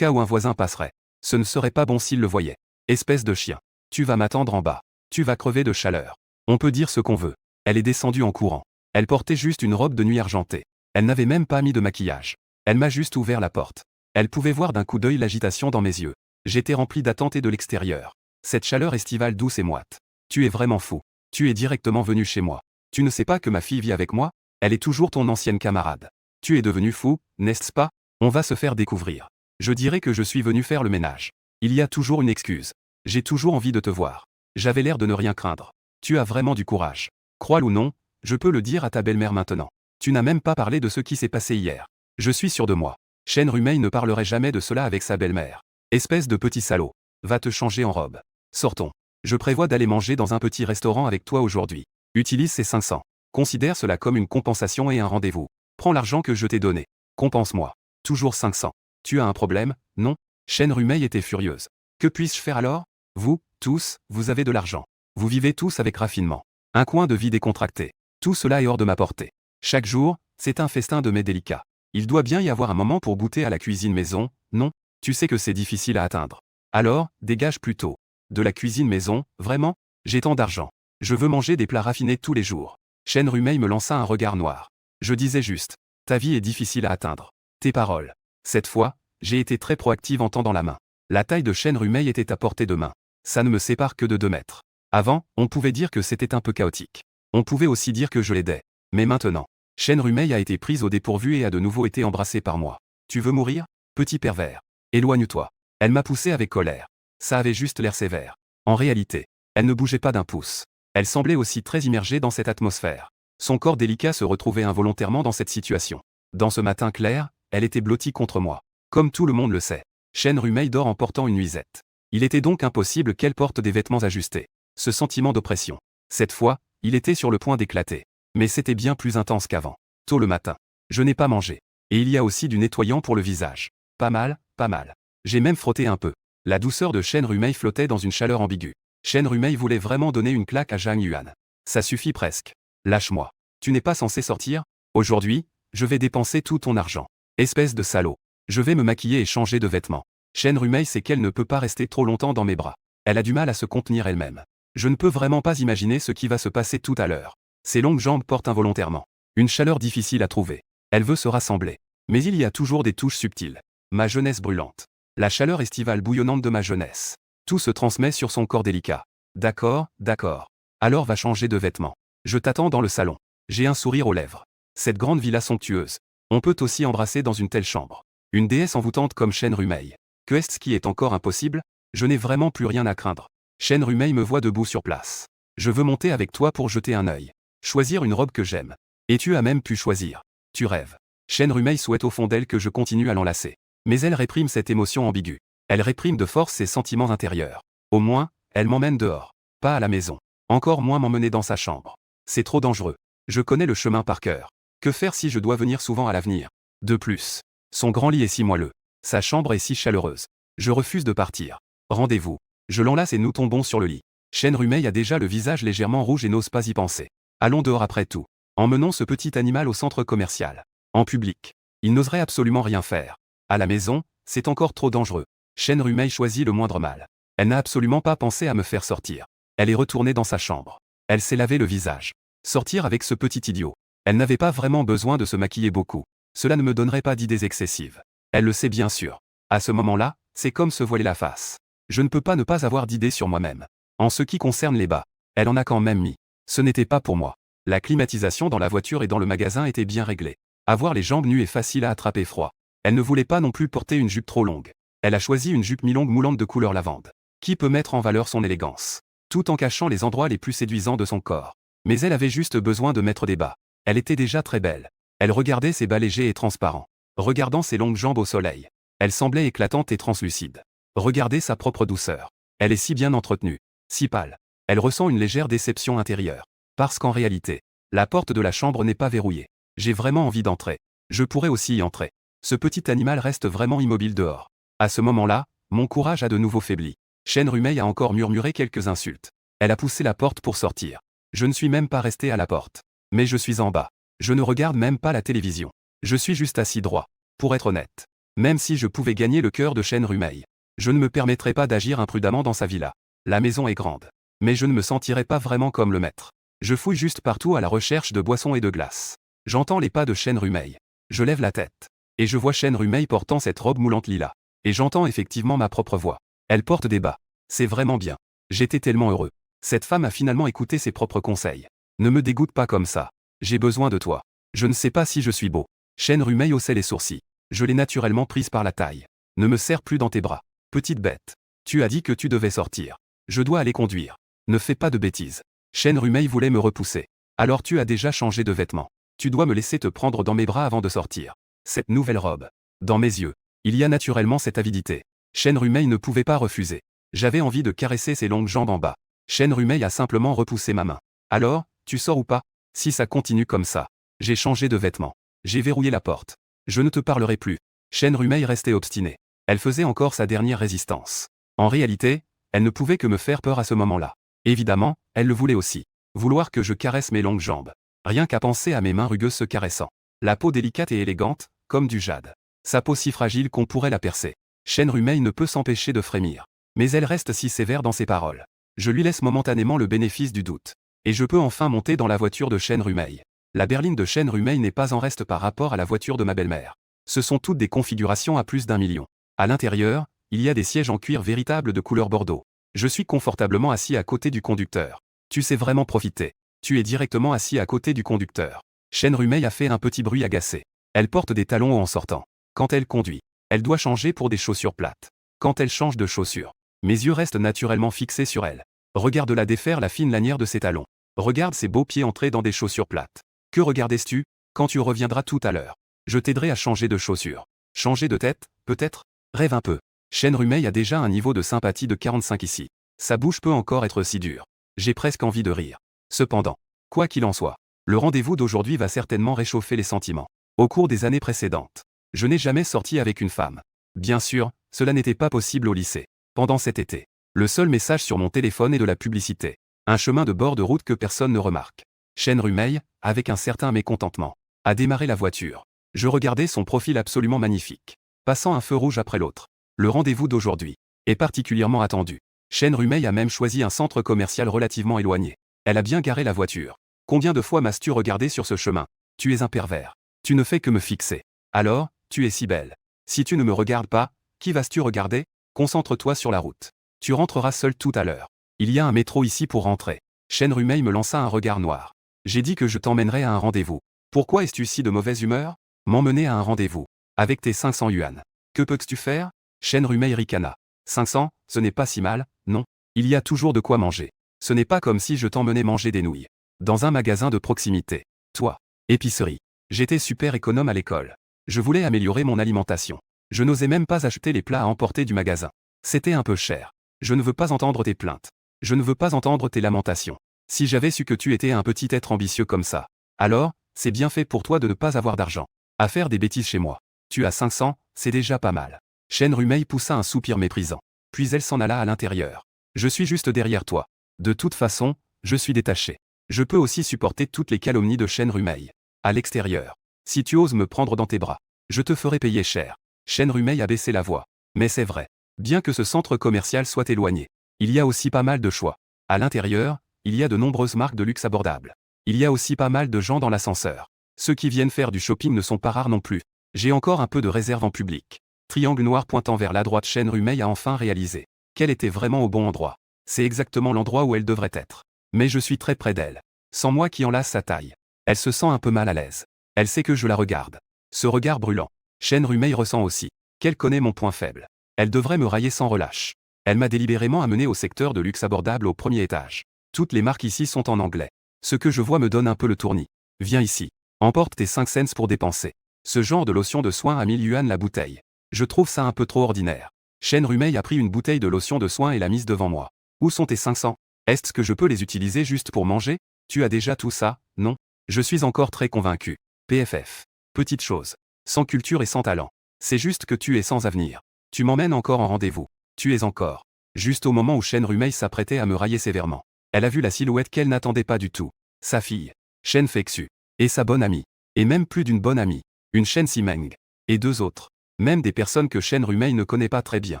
un voisin passerait. Ce ne serait pas bon s'il le voyait. Espèce de chien. Tu vas m'attendre en bas. Tu vas crever de chaleur. On peut dire ce qu'on veut. Elle est descendue en courant. Elle portait juste une robe de nuit argentée. Elle n'avait même pas mis de maquillage. Elle m'a juste ouvert la porte. Elle pouvait voir d'un coup d'œil l'agitation dans mes yeux. J'étais rempli d'attente et de l'extérieur. Cette chaleur estivale douce et moite. Tu es vraiment fou. Tu es directement venu chez moi. Tu ne sais pas que ma fille vit avec moi? Elle est toujours ton ancienne camarade. Tu es devenu fou, n'est-ce pas? On va se faire découvrir. Je dirais que je suis venu faire le ménage. Il y a toujours une excuse. J'ai toujours envie de te voir. J'avais l'air de ne rien craindre. Tu as vraiment du courage. Crois-le ou non, je peux le dire à ta belle-mère maintenant. Tu n'as même pas parlé de ce qui s'est passé hier. Je suis sûr de moi. Shen Rumei ne parlerait jamais de cela avec sa belle-mère. Espèce de petit salaud. Va te changer en robe. Sortons. Je prévois d'aller manger dans un petit restaurant avec toi aujourd'hui. Utilise ces 500. Considère cela comme une compensation et un rendez-vous. Prends l'argent que je t'ai donné. Compense-moi. Toujours 500. Tu as un problème, non? Shen Rumei était furieuse. Que puis-je faire alors? Vous, tous, vous avez de l'argent. Vous vivez tous avec raffinement. Un coin de vie décontracté. Tout cela est hors de ma portée. Chaque jour, c'est un festin de mets délicats. Il doit bien y avoir un moment pour goûter à la cuisine maison, non? Tu sais que c'est difficile à atteindre. Alors, dégage plutôt. De la cuisine maison, vraiment? J'ai tant d'argent. Je veux manger des plats raffinés tous les jours. Shen Rumei me lança un regard noir. Je disais juste. Ta vie est difficile à atteindre. Tes paroles. Cette fois, j'ai été très proactive en tendant la main. La taille de Shen Rumei était à portée de main. Ça ne me sépare que de 2 mètres. Avant, on pouvait dire que c'était un peu chaotique. On pouvait aussi dire que je l'aidais. Mais maintenant, Shen Rumei a été prise au dépourvu et a de nouveau été embrassée par moi. Tu veux mourir? Petit pervers. Éloigne-toi. Elle m'a poussé avec colère. Ça avait juste l'air sévère. En réalité, elle ne bougeait pas d'un pouce. Elle semblait aussi très immergée dans cette atmosphère. Son corps délicat se retrouvait involontairement dans cette situation. Dans ce matin clair, elle était blottie contre moi. Comme tout le monde le sait, Shen Rumei dort en portant une nuisette. Il était donc impossible qu'elle porte des vêtements ajustés. Ce sentiment d'oppression. Cette fois, il était sur le point d'éclater. Mais c'était bien plus intense qu'avant. Tôt le matin. Je n'ai pas mangé. Et il y a aussi du nettoyant pour le visage. Pas mal, pas mal. J'ai même frotté un peu. La douceur de Shen Rumei flottait dans une chaleur ambiguë. Shen Rumei voulait vraiment donner une claque à Zhang Yuan. Ça suffit presque. Lâche-moi. Tu n'es pas censé sortir? Aujourd'hui, je vais dépenser tout ton argent. Espèce de salaud. Je vais me maquiller et changer de vêtements. Shen Rumei sait qu'elle ne peut pas rester trop longtemps dans mes bras. Elle a du mal à se contenir elle-même. Je ne peux vraiment pas imaginer ce qui va se passer tout à l'heure. Ses longues jambes portent involontairement. Une chaleur difficile à trouver. Elle veut se rassembler. Mais il y a toujours des touches subtiles. Ma jeunesse brûlante. La chaleur estivale bouillonnante de ma jeunesse. Tout se transmet sur son corps délicat. D'accord, d'accord. Alors va changer de vêtements. Je t'attends dans le salon. J'ai un sourire aux lèvres. Cette grande villa somptueuse. On peut aussi embrasser dans une telle chambre. Une déesse envoûtante comme Shen Rumei. Que est-ce qui est encore impossible? Je n'ai vraiment plus rien à craindre. Shen Rumei me voit debout sur place. Je veux monter avec toi pour jeter un œil. Choisir une robe que j'aime. Et tu as même pu choisir. Tu rêves. Shen Rumei souhaite au fond d'elle que je continue à l'enlacer. Mais elle réprime cette émotion ambiguë. Elle réprime de force ses sentiments intérieurs. Au moins, elle m'emmène dehors. Pas à la maison. Encore moins m'emmener dans sa chambre. C'est trop dangereux. Je connais le chemin par cœur. Que faire si je dois venir souvent à l'avenir? De plus, son grand lit est si moelleux. Sa chambre est si chaleureuse. Je refuse de partir. Rendez-vous. Je l'enlace et nous tombons sur le lit. Shen Rumei a déjà le visage légèrement rouge et n'ose pas y penser. Allons dehors après tout. Emmenons ce petit animal au centre commercial. En public. Il n'oserait absolument rien faire. À la maison, c'est encore trop dangereux. Shen Rumei choisit le moindre mal. Elle n'a absolument pas pensé à me faire sortir. Elle est retournée dans sa chambre. Elle s'est lavé le visage. Sortir avec ce petit idiot. Elle n'avait pas vraiment besoin de se maquiller beaucoup. Cela ne me donnerait pas d'idées excessives. Elle le sait bien sûr. À ce moment-là, c'est comme se voiler la face. Je ne peux pas ne pas avoir d'idées sur moi-même. En ce qui concerne les bas, elle en a quand même mis. Ce n'était pas pour moi. La climatisation dans la voiture et dans le magasin était bien réglée. Avoir les jambes nues est facile à attraper froid. Elle ne voulait pas non plus porter une jupe trop longue. Elle a choisi une jupe mi-longue moulante de couleur lavande. Qui peut mettre en valeur son élégance, tout en cachant les endroits les plus séduisants de son corps. Mais elle avait juste besoin de mettre des bas. Elle était déjà très belle. Elle regardait ses bas légers et transparents. Regardant ses longues jambes au soleil. Elle semblait éclatante et translucide. Regardez sa propre douceur. Elle est si bien entretenue, si pâle. Elle ressent une légère déception intérieure. Parce qu'en réalité, la porte de la chambre n'est pas verrouillée. J'ai vraiment envie d'entrer. Je pourrais aussi y entrer. Ce petit animal reste vraiment immobile dehors. À ce moment-là, mon courage a de nouveau faibli. Shenrumei a encore murmuré quelques insultes. Elle a poussé la porte pour sortir. Je ne suis même pas resté à la porte. Mais je suis en bas. Je ne regarde même pas la télévision. Je suis juste assis droit. Pour être honnête. Même si je pouvais gagner le cœur de Shenrumei, je ne me permettrais pas d'agir imprudemment dans sa villa. La maison est grande. Mais je ne me sentirais pas vraiment comme le maître. Je fouille juste partout à la recherche de boissons et de glace. J'entends les pas de Shenrumei. Je lève la tête. Et je vois Shenrumei portant cette robe moulante lilas. Et j'entends effectivement ma propre voix. Elle porte des bas. C'est vraiment bien. J'étais tellement heureux. Cette femme a finalement écouté ses propres conseils. Ne me dégoûte pas comme ça. J'ai besoin de toi. Je ne sais pas si je suis beau. Shenrumei haussait les sourcils. Je l'ai naturellement prise par la taille. Ne me serre plus dans tes bras. Petite bête. Tu as dit que tu devais sortir. Je dois aller conduire. Ne fais pas de bêtises. Shenrumei voulait me repousser. Alors tu as déjà changé de vêtements. Tu dois me laisser te prendre dans mes bras avant de sortir. Cette nouvelle robe. Dans mes yeux. Il y a naturellement cette avidité. Shenrumei ne pouvait pas refuser. J'avais envie de caresser ses longues jambes en bas. Shenrumei a simplement repoussé ma main. Alors, tu sors ou pas? Si ça continue comme ça. J'ai changé de vêtements. J'ai verrouillé la porte. Je ne te parlerai plus. Shenrumei restait obstinée. Elle faisait encore sa dernière résistance. En réalité, elle ne pouvait que me faire peur à ce moment-là. Évidemment, elle le voulait aussi. Vouloir que je caresse mes longues jambes. Rien qu'à penser à mes mains rugueuses se caressant. La peau délicate et élégante, comme du jade. Sa peau si fragile qu'on pourrait la percer. Shenrumei ne peut s'empêcher de frémir. Mais elle reste si sévère dans ses paroles. Je lui laisse momentanément le bénéfice du doute. Et je peux enfin monter dans la voiture de Shenrumei. La berline de Shenrumei n'est pas en reste par rapport à la voiture de ma belle-mère. Ce sont toutes des configurations à plus d'1 million. À l'intérieur, il y a des sièges en cuir véritable de couleur bordeaux. Je suis confortablement assis à côté du conducteur. Tu sais vraiment profiter. Tu es directement assis à côté du conducteur. Shenrumei a fait un petit bruit agacé. Elle porte des talons hauts en sortant. Quand elle conduit, elle doit changer pour des chaussures plates. Quand elle change de chaussures, mes yeux restent naturellement fixés sur elle. Regarde-la défaire la fine lanière de ses talons. Regarde ses beaux pieds entrer dans des chaussures plates. Que regardais-tu? Quand tu reviendras tout à l'heure, je t'aiderai à changer de chaussures. Changer de tête, peut-être? Rêve un peu. Shenrumei a déjà un niveau de sympathie de 45 ici. Sa bouche peut encore être si dure. J'ai presque envie de rire. Cependant, quoi qu'il en soit, le rendez-vous d'aujourd'hui va certainement réchauffer les sentiments. Au cours des années précédentes, je n'ai jamais sorti avec une femme. Bien sûr, cela n'était pas possible au lycée. Pendant cet été, le seul message sur mon téléphone est de la publicité. Un chemin de bord de route que personne ne remarque. Shenrumei, avec un certain mécontentement, a démarré la voiture. Je regardais son profil absolument magnifique, passant un feu rouge après l'autre. Le rendez-vous d'aujourd'hui est particulièrement attendu. Shenrumei a même choisi un centre commercial relativement éloigné. Elle a bien garé la voiture. Combien de fois m'as-tu regardé sur ce chemin? Tu es un pervers. Tu ne fais que me fixer. Alors, tu es si belle. Si tu ne me regardes pas, qui vas-tu regarder? Concentre-toi sur la route. Tu rentreras seul tout à l'heure. Il y a un métro ici pour rentrer. Shenrumei me lança un regard noir. J'ai dit que je t'emmènerais à un rendez-vous. Pourquoi es-tu si de mauvaise humeur? M'emmener à un rendez-vous. Avec tes 500 yuan. Que peux-tu faire? Shenrumei ricana. 500, ce n'est pas si mal, non. Il y a toujours de quoi manger. Ce n'est pas comme si je t'emmenais manger des nouilles. Dans un magasin de proximité. Toi. Épicerie. J'étais super économe à l'école. Je voulais améliorer mon alimentation. Je n'osais même pas acheter les plats à emporter du magasin. C'était un peu cher. Je ne veux pas entendre tes plaintes. Je ne veux pas entendre tes lamentations. Si j'avais su que tu étais un petit être ambitieux comme ça, alors, c'est bien fait pour toi de ne pas avoir d'argent. À faire des bêtises chez moi. Tu as 500, c'est déjà pas mal. Shenrumei poussa un soupir méprisant. Puis elle s'en alla à l'intérieur. Je suis juste derrière toi. De toute façon, je suis détaché. Je peux aussi supporter toutes les calomnies de Shenrumei. À l'extérieur. Si tu oses me prendre dans tes bras, je te ferai payer cher. Shenrumei a baissé la voix. Mais c'est vrai. Bien que ce centre commercial soit éloigné, il y a aussi pas mal de choix. À l'intérieur, il y a de nombreuses marques de luxe abordables. Il y a aussi pas mal de gens dans l'ascenseur. Ceux qui viennent faire du shopping ne sont pas rares non plus. J'ai encore un peu de réserve en public. Triangle noir pointant vers la droite. Chaîne Rumey a enfin réalisé qu'elle était vraiment au bon endroit. C'est exactement l'endroit où elle devrait être. Mais je suis très près d'elle. Sans moi qui enlace sa taille. Elle se sent un peu mal à l'aise. Elle sait que je la regarde. Ce regard brûlant. Chaîne Rumey ressent aussi qu'elle connaît mon point faible. Elle devrait me railler sans relâche. Elle m'a délibérément amené au secteur de luxe abordable au premier étage. Toutes les marques ici sont en anglais. Ce que je vois me donne un peu le tournis. Viens ici. Emporte tes 5 cents pour dépenser. Ce genre de lotion de soin à 1000 yuan la bouteille. Je trouve ça un peu trop ordinaire. Chaîne Rumey a pris une bouteille de lotion de soin et l'a mise devant moi. Où sont tes 500? Est-ce que je peux les utiliser juste pour manger? Tu as déjà tout ça, non? Je suis encore très convaincu. PFF. Petite chose. Sans culture et sans talent. C'est juste que tu es sans avenir. Tu m'emmènes encore en rendez-vous. Tu es encore. Juste au moment où Chaîne Rumey s'apprêtait à me railler sévèrement. Elle a vu la silhouette qu'elle n'attendait pas du tout. Sa fille. Chen Feixu. Et sa bonne amie. Et même plus d'une bonne amie. Une Chen Simeng. Et 2 autres. Même des personnes que Chaîne Rumey ne connaît pas très bien.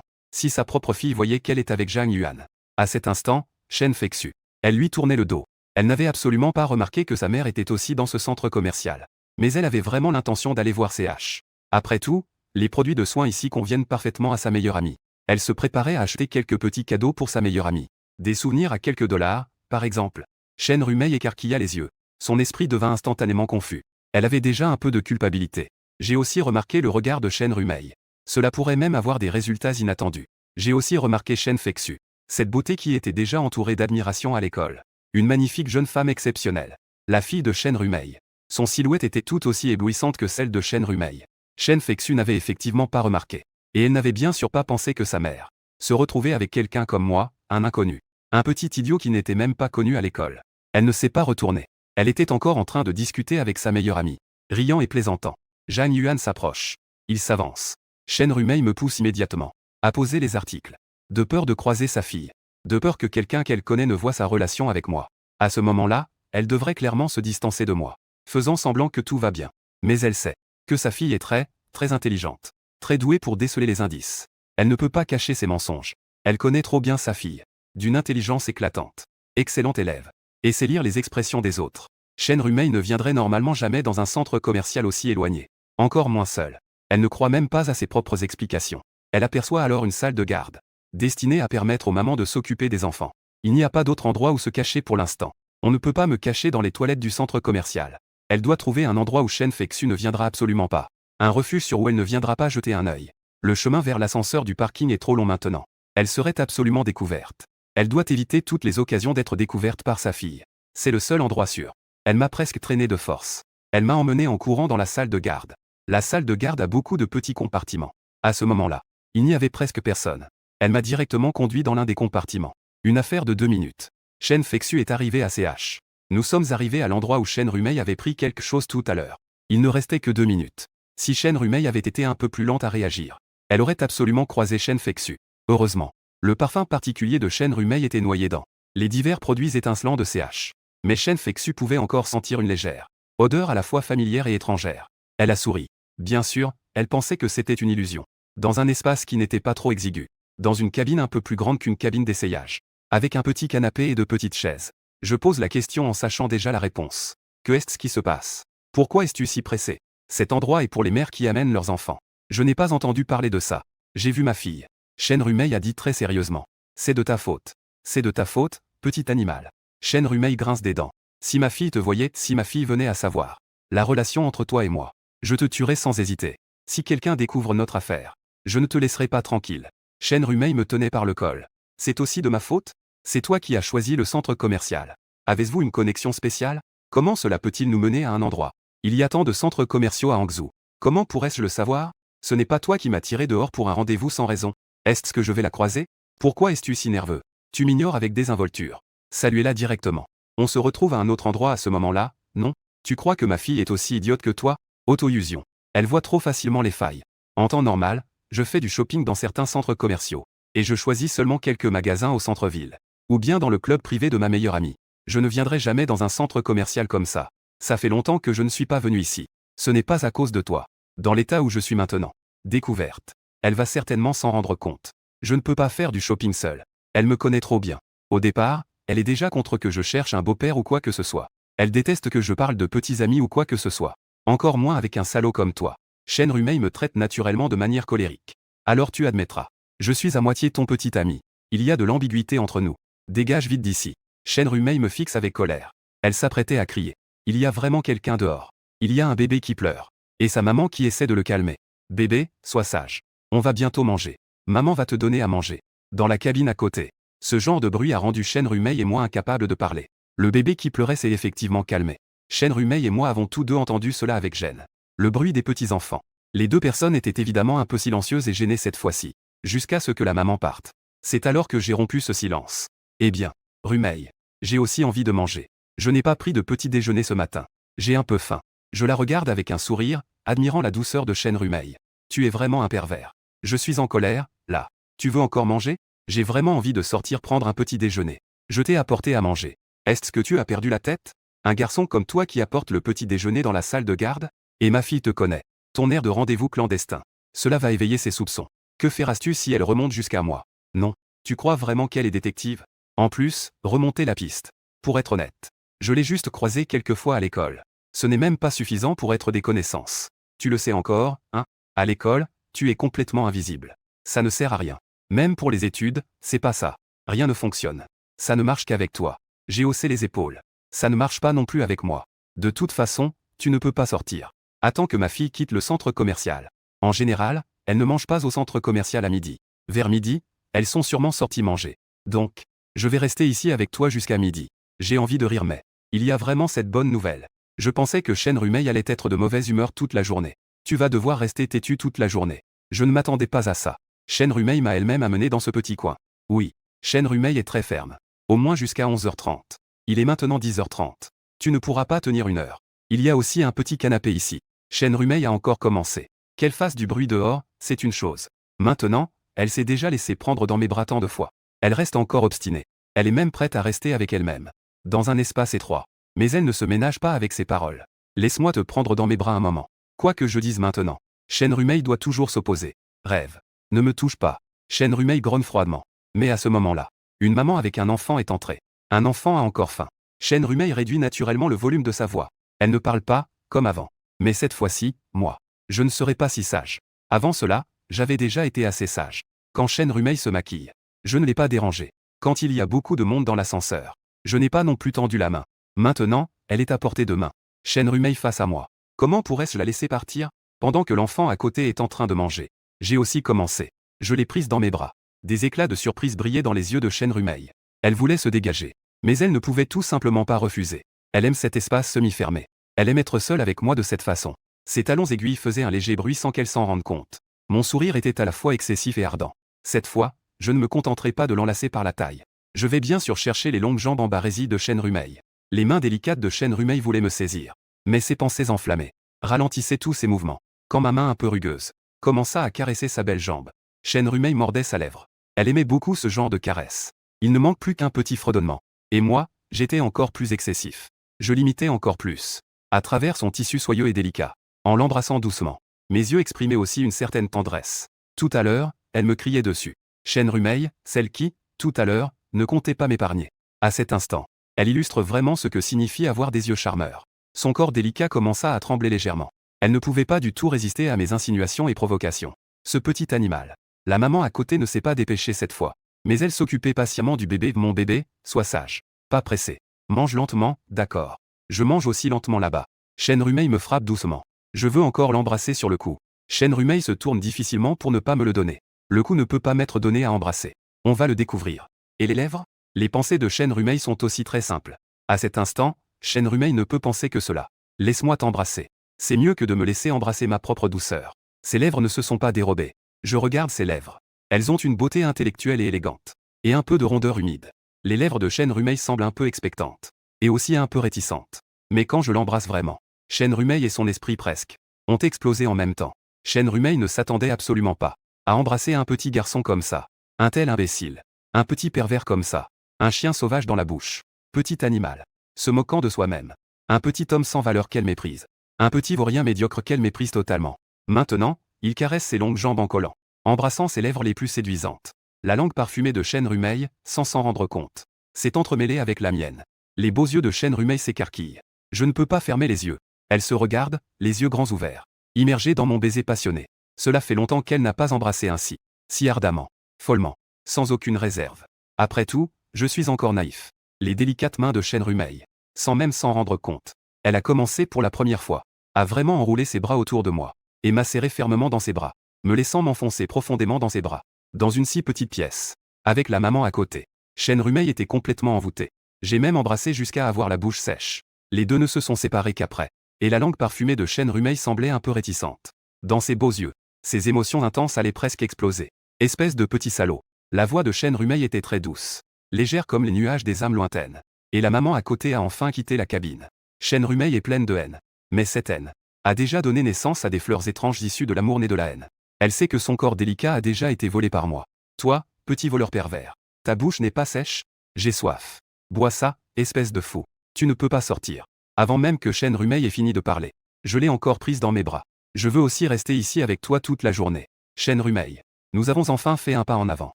Si sa propre fille voyait qu'elle est avec Zhang Yuan. À cet instant, Chen Feixu. Elle lui tournait le dos. Elle n'avait absolument pas remarqué que sa mère était aussi dans ce centre commercial. Mais elle avait vraiment l'intention d'aller voir CH. Après tout, les produits de soins ici conviennent parfaitement à sa meilleure amie. Elle se préparait à acheter quelques petits cadeaux pour sa meilleure amie. Des souvenirs à quelques dollars, par exemple. Chaîne Rumey écarquilla les yeux. Son esprit devint instantanément confus. Elle avait déjà un peu de culpabilité. J'ai aussi remarqué le regard de Chaîne Rumey. Cela pourrait même avoir des résultats inattendus. J'ai aussi remarqué Chen Feixu. Cette beauté qui était déjà entourée d'admiration à l'école. Une magnifique jeune femme exceptionnelle. La fille de Chaîne Rumey. Son silhouette était tout aussi éblouissante que celle de Chaîne Rumey. Chen Feixu n'avait effectivement pas remarqué. Et elle n'avait bien sûr pas pensé que sa mère se retrouvait avec quelqu'un comme moi, un inconnu. Un petit idiot qui n'était même pas connu à l'école. Elle ne s'est pas retournée. Elle était encore en train de discuter avec sa meilleure amie. Riant et plaisantant. Zhang Yuan s'approche. Il s'avance. Chaîne Rumey me pousse immédiatement à poser les articles. De peur de croiser sa fille. De peur que quelqu'un qu'elle connaît ne voie sa relation avec moi. À ce moment-là, elle devrait clairement se distancer de moi. Faisant semblant que tout va bien. Mais elle sait que sa fille est très intelligente. Très douée pour déceler les indices. Elle ne peut pas cacher ses mensonges. Elle connaît trop bien sa fille. D'une intelligence éclatante. Excellente élève. Et sait lire les expressions des autres. Chaîne Rumey ne viendrait normalement jamais dans un centre commercial aussi éloigné. Encore moins seule. Elle ne croit même pas à ses propres explications. Elle aperçoit alors une salle de garde. Destinée à permettre aux mamans de s'occuper des enfants. Il n'y a pas d'autre endroit où se cacher pour l'instant. On ne peut pas me cacher dans les toilettes du centre commercial. Elle doit trouver un endroit où Chen Feixu ne viendra absolument pas. Un refuge sur où elle ne viendra pas jeter un œil. Le chemin vers l'ascenseur du parking est trop long maintenant. Elle serait absolument découverte. Elle doit éviter toutes les occasions d'être découverte par sa fille. C'est le seul endroit sûr. Elle m'a presque traîné de force. Elle m'a emmené en courant dans la salle de garde. La salle de garde a beaucoup de petits compartiments. À ce moment-là, il n'y avait presque personne. Elle m'a directement conduit dans l'un des compartiments. Une affaire de 2 minutes. Chen Feixu est arrivé à CH. Nous sommes arrivés à l'endroit où Chaîne Rumey avait pris quelque chose tout à l'heure. Il ne restait que 2 minutes. Si Chaîne Rumey avait été un peu plus lente à réagir, elle aurait absolument croisé Chen Feixu. Heureusement, le parfum particulier de Chaîne Rumey était noyé dans les divers produits étincelants de CH. Mais Chen Feixu pouvait encore sentir une légère odeur à la fois familière et étrangère. Elle a souri. Bien sûr, elle pensait que c'était une illusion. Dans un espace qui n'était pas trop exigu. Dans une cabine un peu plus grande qu'une cabine d'essayage. Avec un petit canapé et de petites chaises. Je pose la question en sachant déjà la réponse. Que est-ce qui se passe? Pourquoi es-tu si pressé? Cet endroit est pour les mères qui amènent leurs enfants. Je n'ai pas entendu parler de ça. J'ai vu ma fille. Chaîne Rumey a dit très sérieusement. C'est de ta faute. C'est de ta faute, petit animal. Chaîne Rumey grince des dents. Si ma fille te voyait, si ma fille venait à savoir la relation entre toi et moi, je te tuerais sans hésiter. Si quelqu'un découvre notre affaire, je ne te laisserai pas tranquille. Chaîne Rumey me tenait par le col. C'est aussi de ma faute? C'est toi qui as choisi le centre commercial. Avez-vous une connexion spéciale? Comment cela peut-il nous mener à un endroit? Il y a tant de centres commerciaux à Hangzhou. Comment pourrais-je le savoir? Ce n'est pas toi qui m'as tiré dehors pour un rendez-vous sans raison. Est-ce que je vais la croiser? Pourquoi es-tu si nerveux? Tu m'ignores avec désinvolture. Saluez-la directement. On se retrouve à un autre endroit à ce moment-là, non? Tu crois que ma fille est aussi idiote que toi? Auto-illusion. Elle voit trop facilement les failles. En temps normal, je fais du shopping dans certains centres commerciaux. Et je choisis seulement quelques magasins au centre-ville. Ou bien dans le club privé de ma meilleure amie. Je ne viendrai jamais dans un centre commercial comme ça. Ça fait longtemps que je ne suis pas venu ici. Ce n'est pas à cause de toi. Dans l'état où je suis maintenant. Découverte. Elle va certainement s'en rendre compte. Je ne peux pas faire du shopping seul. Elle me connaît trop bien. Au départ, elle est déjà contre que je cherche un beau-père ou quoi que ce soit. Elle déteste que je parle de petits amis ou quoi que ce soit. Encore moins avec un salaud comme toi. Shen Rumei me traite naturellement de manière colérique. Alors tu admettras. Je suis à moitié ton petit ami. Il y a de l'ambiguïté entre nous. Dégage vite d'ici. Shen Rumei me fixe avec colère. Elle s'apprêtait à crier. Il y a vraiment quelqu'un dehors. Il y a un bébé qui pleure. Et sa maman qui essaie de le calmer. Bébé, sois sage. On va bientôt manger. Maman va te donner à manger. Dans la cabine à côté. Ce genre de bruit a rendu Shen Rumei et moi incapables de parler. Le bébé qui pleurait s'est effectivement calmé. Shen Rumei et moi avons tous deux entendu cela avec gêne. Le bruit des petits-enfants. Les deux personnes étaient évidemment un peu silencieuses et gênées cette fois-ci. Jusqu'à ce que la maman parte. C'est alors que j'ai rompu ce silence. Eh bien, Rumei. J'ai aussi envie de manger. Je n'ai pas pris de petit déjeuner ce matin. J'ai un peu faim. Je la regarde avec un sourire, admirant la douceur de Shen Rumei. Tu es vraiment un pervers. Je suis en colère, là. Tu veux encore manger? J'ai vraiment envie de sortir prendre un petit déjeuner. Je t'ai apporté à manger. Est-ce que tu as perdu la tête? Un garçon comme toi qui apporte le petit déjeuner dans la salle de garde? Et ma fille te connaît. Ton air de rendez-vous clandestin. Cela va éveiller ses soupçons. Que feras-tu si elle remonte jusqu'à moi? Non. Tu crois vraiment qu'elle est détective? En plus, remonter la piste. Pour être honnête. Je l'ai juste croisée quelques fois à l'école. Ce n'est même pas suffisant pour être des connaissances. Tu le sais encore, hein? À l'école, tu es complètement invisible. Ça ne sert à rien. Même pour les études, c'est pas ça. Rien ne fonctionne. Ça ne marche qu'avec toi. J'ai haussé les épaules. Ça ne marche pas non plus avec moi. De toute façon, tu ne peux pas sortir. Attends que ma fille quitte le centre commercial. En général, elles ne mangent pas au centre commercial à midi. Vers midi, elles sont sûrement sorties manger. Donc, je vais rester ici avec toi jusqu'à midi. J'ai envie de rire mais il y a vraiment cette bonne nouvelle. Je pensais que Shen Rumei allait être de mauvaise humeur toute la journée. Tu vas devoir rester têtu toute la journée. Je ne m'attendais pas à ça. Shen Rumei m'a elle-même amené dans ce petit coin. Oui, Shen Rumei est très ferme. Au moins jusqu'à 11h30. Il est maintenant 10h30. Tu ne pourras pas tenir une heure. Il y a aussi un petit canapé ici. Shen Rumei a encore commencé. Qu'elle fasse du bruit dehors, c'est une chose. Maintenant, elle s'est déjà laissée prendre dans mes bras tant de fois. Elle reste encore obstinée. Elle est même prête à rester avec elle-même. Dans un espace étroit. Mais elle ne se ménage pas avec ses paroles. Laisse-moi te prendre dans mes bras un moment. Quoi que je dise maintenant. Shen Rumei doit toujours s'opposer. Rêve. Ne me touche pas. Shen Rumei grogne froidement. Mais à ce moment-là, une maman avec un enfant est entrée. Un enfant a encore faim. Shen Rumei réduit naturellement le volume de sa voix. Elle ne parle pas, comme avant. Mais cette fois-ci, moi. Je ne serai pas si sage. Avant cela, j'avais déjà été assez sage. Quand Shen Rumei se maquille. Je ne l'ai pas dérangé. Quand il y a beaucoup de monde dans l'ascenseur. Je n'ai pas non plus tendu la main. Maintenant, elle est à portée de main. Shen Rumei face à moi. Comment pourrais-je la laisser partir? Pendant que l'enfant à côté est en train de manger. J'ai aussi commencé. Je l'ai prise dans mes bras. Des éclats de surprise brillaient dans les yeux de Shen Rumei. Elle voulait se dégager. Mais elle ne pouvait tout simplement pas refuser. Elle aime cet espace semi-fermé. Elle aime être seule avec moi de cette façon. Ses talons aiguilles faisaient un léger bruit sans qu'elle s'en rende compte. Mon sourire était à la fois excessif et ardent. Cette fois, je ne me contenterai pas de l'enlacer par la taille. Je vais bien sûr chercher les longues jambes en barésie de Shen Rumei. Les mains délicates de Shen Rumei voulaient me saisir. Mais ses pensées enflammées ralentissaient tous ses mouvements. Quand ma main un peu rugueuse commença à caresser sa belle jambe, Shen Rumei mordait sa lèvre. Elle aimait beaucoup ce genre de caresse. Il ne manque plus qu'un petit fredonnement. Et moi, j'étais encore plus excessif. Je l'imitais encore plus. À travers son tissu soyeux et délicat. En l'embrassant doucement. Mes yeux exprimaient aussi une certaine tendresse. Tout à l'heure, elle me criait dessus. Shen Rumei, celle qui, tout à l'heure, ne comptait pas m'épargner. À cet instant, elle illustre vraiment ce que signifie avoir des yeux charmeurs. Son corps délicat commença à trembler légèrement. Elle ne pouvait pas du tout résister à mes insinuations et provocations. Ce petit animal. La maman à côté ne s'est pas dépêchée cette fois. Mais elle s'occupait patiemment du bébé. Mon bébé, sois sage. Pas pressé. Mange lentement, d'accord. Je mange aussi lentement là-bas. Shen Rumei me frappe doucement. Je veux encore l'embrasser sur le cou. Shen Rumei se tourne difficilement pour ne pas me le donner. Le cou ne peut pas m'être donné à embrasser. On va le découvrir. Et les lèvres? Les pensées de Shen Rumei sont aussi très simples. À cet instant, Shen Rumei ne peut penser que cela. Laisse-moi t'embrasser. C'est mieux que de me laisser embrasser ma propre douceur. Ses lèvres ne se sont pas dérobées. Je regarde ses lèvres. Elles ont une beauté intellectuelle et élégante. Et un peu de rondeur humide. Les lèvres de Shen Rumei semblent un peu expectantes. Et aussi un peu réticentes. Mais quand je l'embrasse vraiment, Shen Rumei et son esprit presque ont explosé en même temps. Shen Rumei ne s'attendait absolument pas à embrasser un petit garçon comme ça. Un tel imbécile. Un petit pervers comme ça. Un chien sauvage dans la bouche. Petit animal. Se moquant de soi-même. Un petit homme sans valeur qu'elle méprise. Un petit vaurien médiocre qu'elle méprise totalement. Maintenant, il caresse ses longues jambes en collant. Embrassant ses lèvres les plus séduisantes. La langue parfumée de Chêne Rumeil, sans s'en rendre compte. C'est entremêlé avec la mienne. Les beaux yeux de Chêne Rumeil s'écarquillent. Je ne peux pas fermer les yeux. Elle se regarde, les yeux grands ouverts. Immergée dans mon baiser passionné. Cela fait longtemps qu'elle n'a pas embrassé ainsi. Si ardemment. Follement. Sans aucune réserve. Après tout, je suis encore naïf. Les délicates mains de Chêne Rumeil. Sans même s'en rendre compte. Elle a commencé pour la première fois. A vraiment enroulé ses bras autour de moi. Et m'a serré fermement dans ses bras. Me laissant m'enfoncer profondément dans ses bras. Dans une si petite pièce. Avec la maman à côté. Chêne Rumeil était complètement envoûtée. J'ai même embrassé jusqu'à avoir la bouche sèche. Les deux ne se sont séparés qu'après. Et la langue parfumée de Chêne Rumeil semblait un peu réticente. Dans ses beaux yeux. Ses émotions intenses allaient presque exploser. Espèce de petit salaud. La voix de Chêne Rumeil était très douce. Légère comme les nuages des âmes lointaines. Et la maman à côté a enfin quitté la cabine. Chêne Rumeil est pleine de haine. Mais cette haine a déjà donné naissance à des fleurs étranges issues de l'amour né de la haine. Elle sait que son corps délicat a déjà été volé par moi. Toi, petit voleur pervers. Ta bouche n'est pas sèche? J'ai soif. Bois ça, espèce de fou. Tu ne peux pas sortir. Avant même que Chêne Rumeil ait fini de parler. Je l'ai encore prise dans mes bras. Je veux aussi rester ici avec toi toute la journée. Chêne Rumeil. Nous avons enfin fait un pas en avant.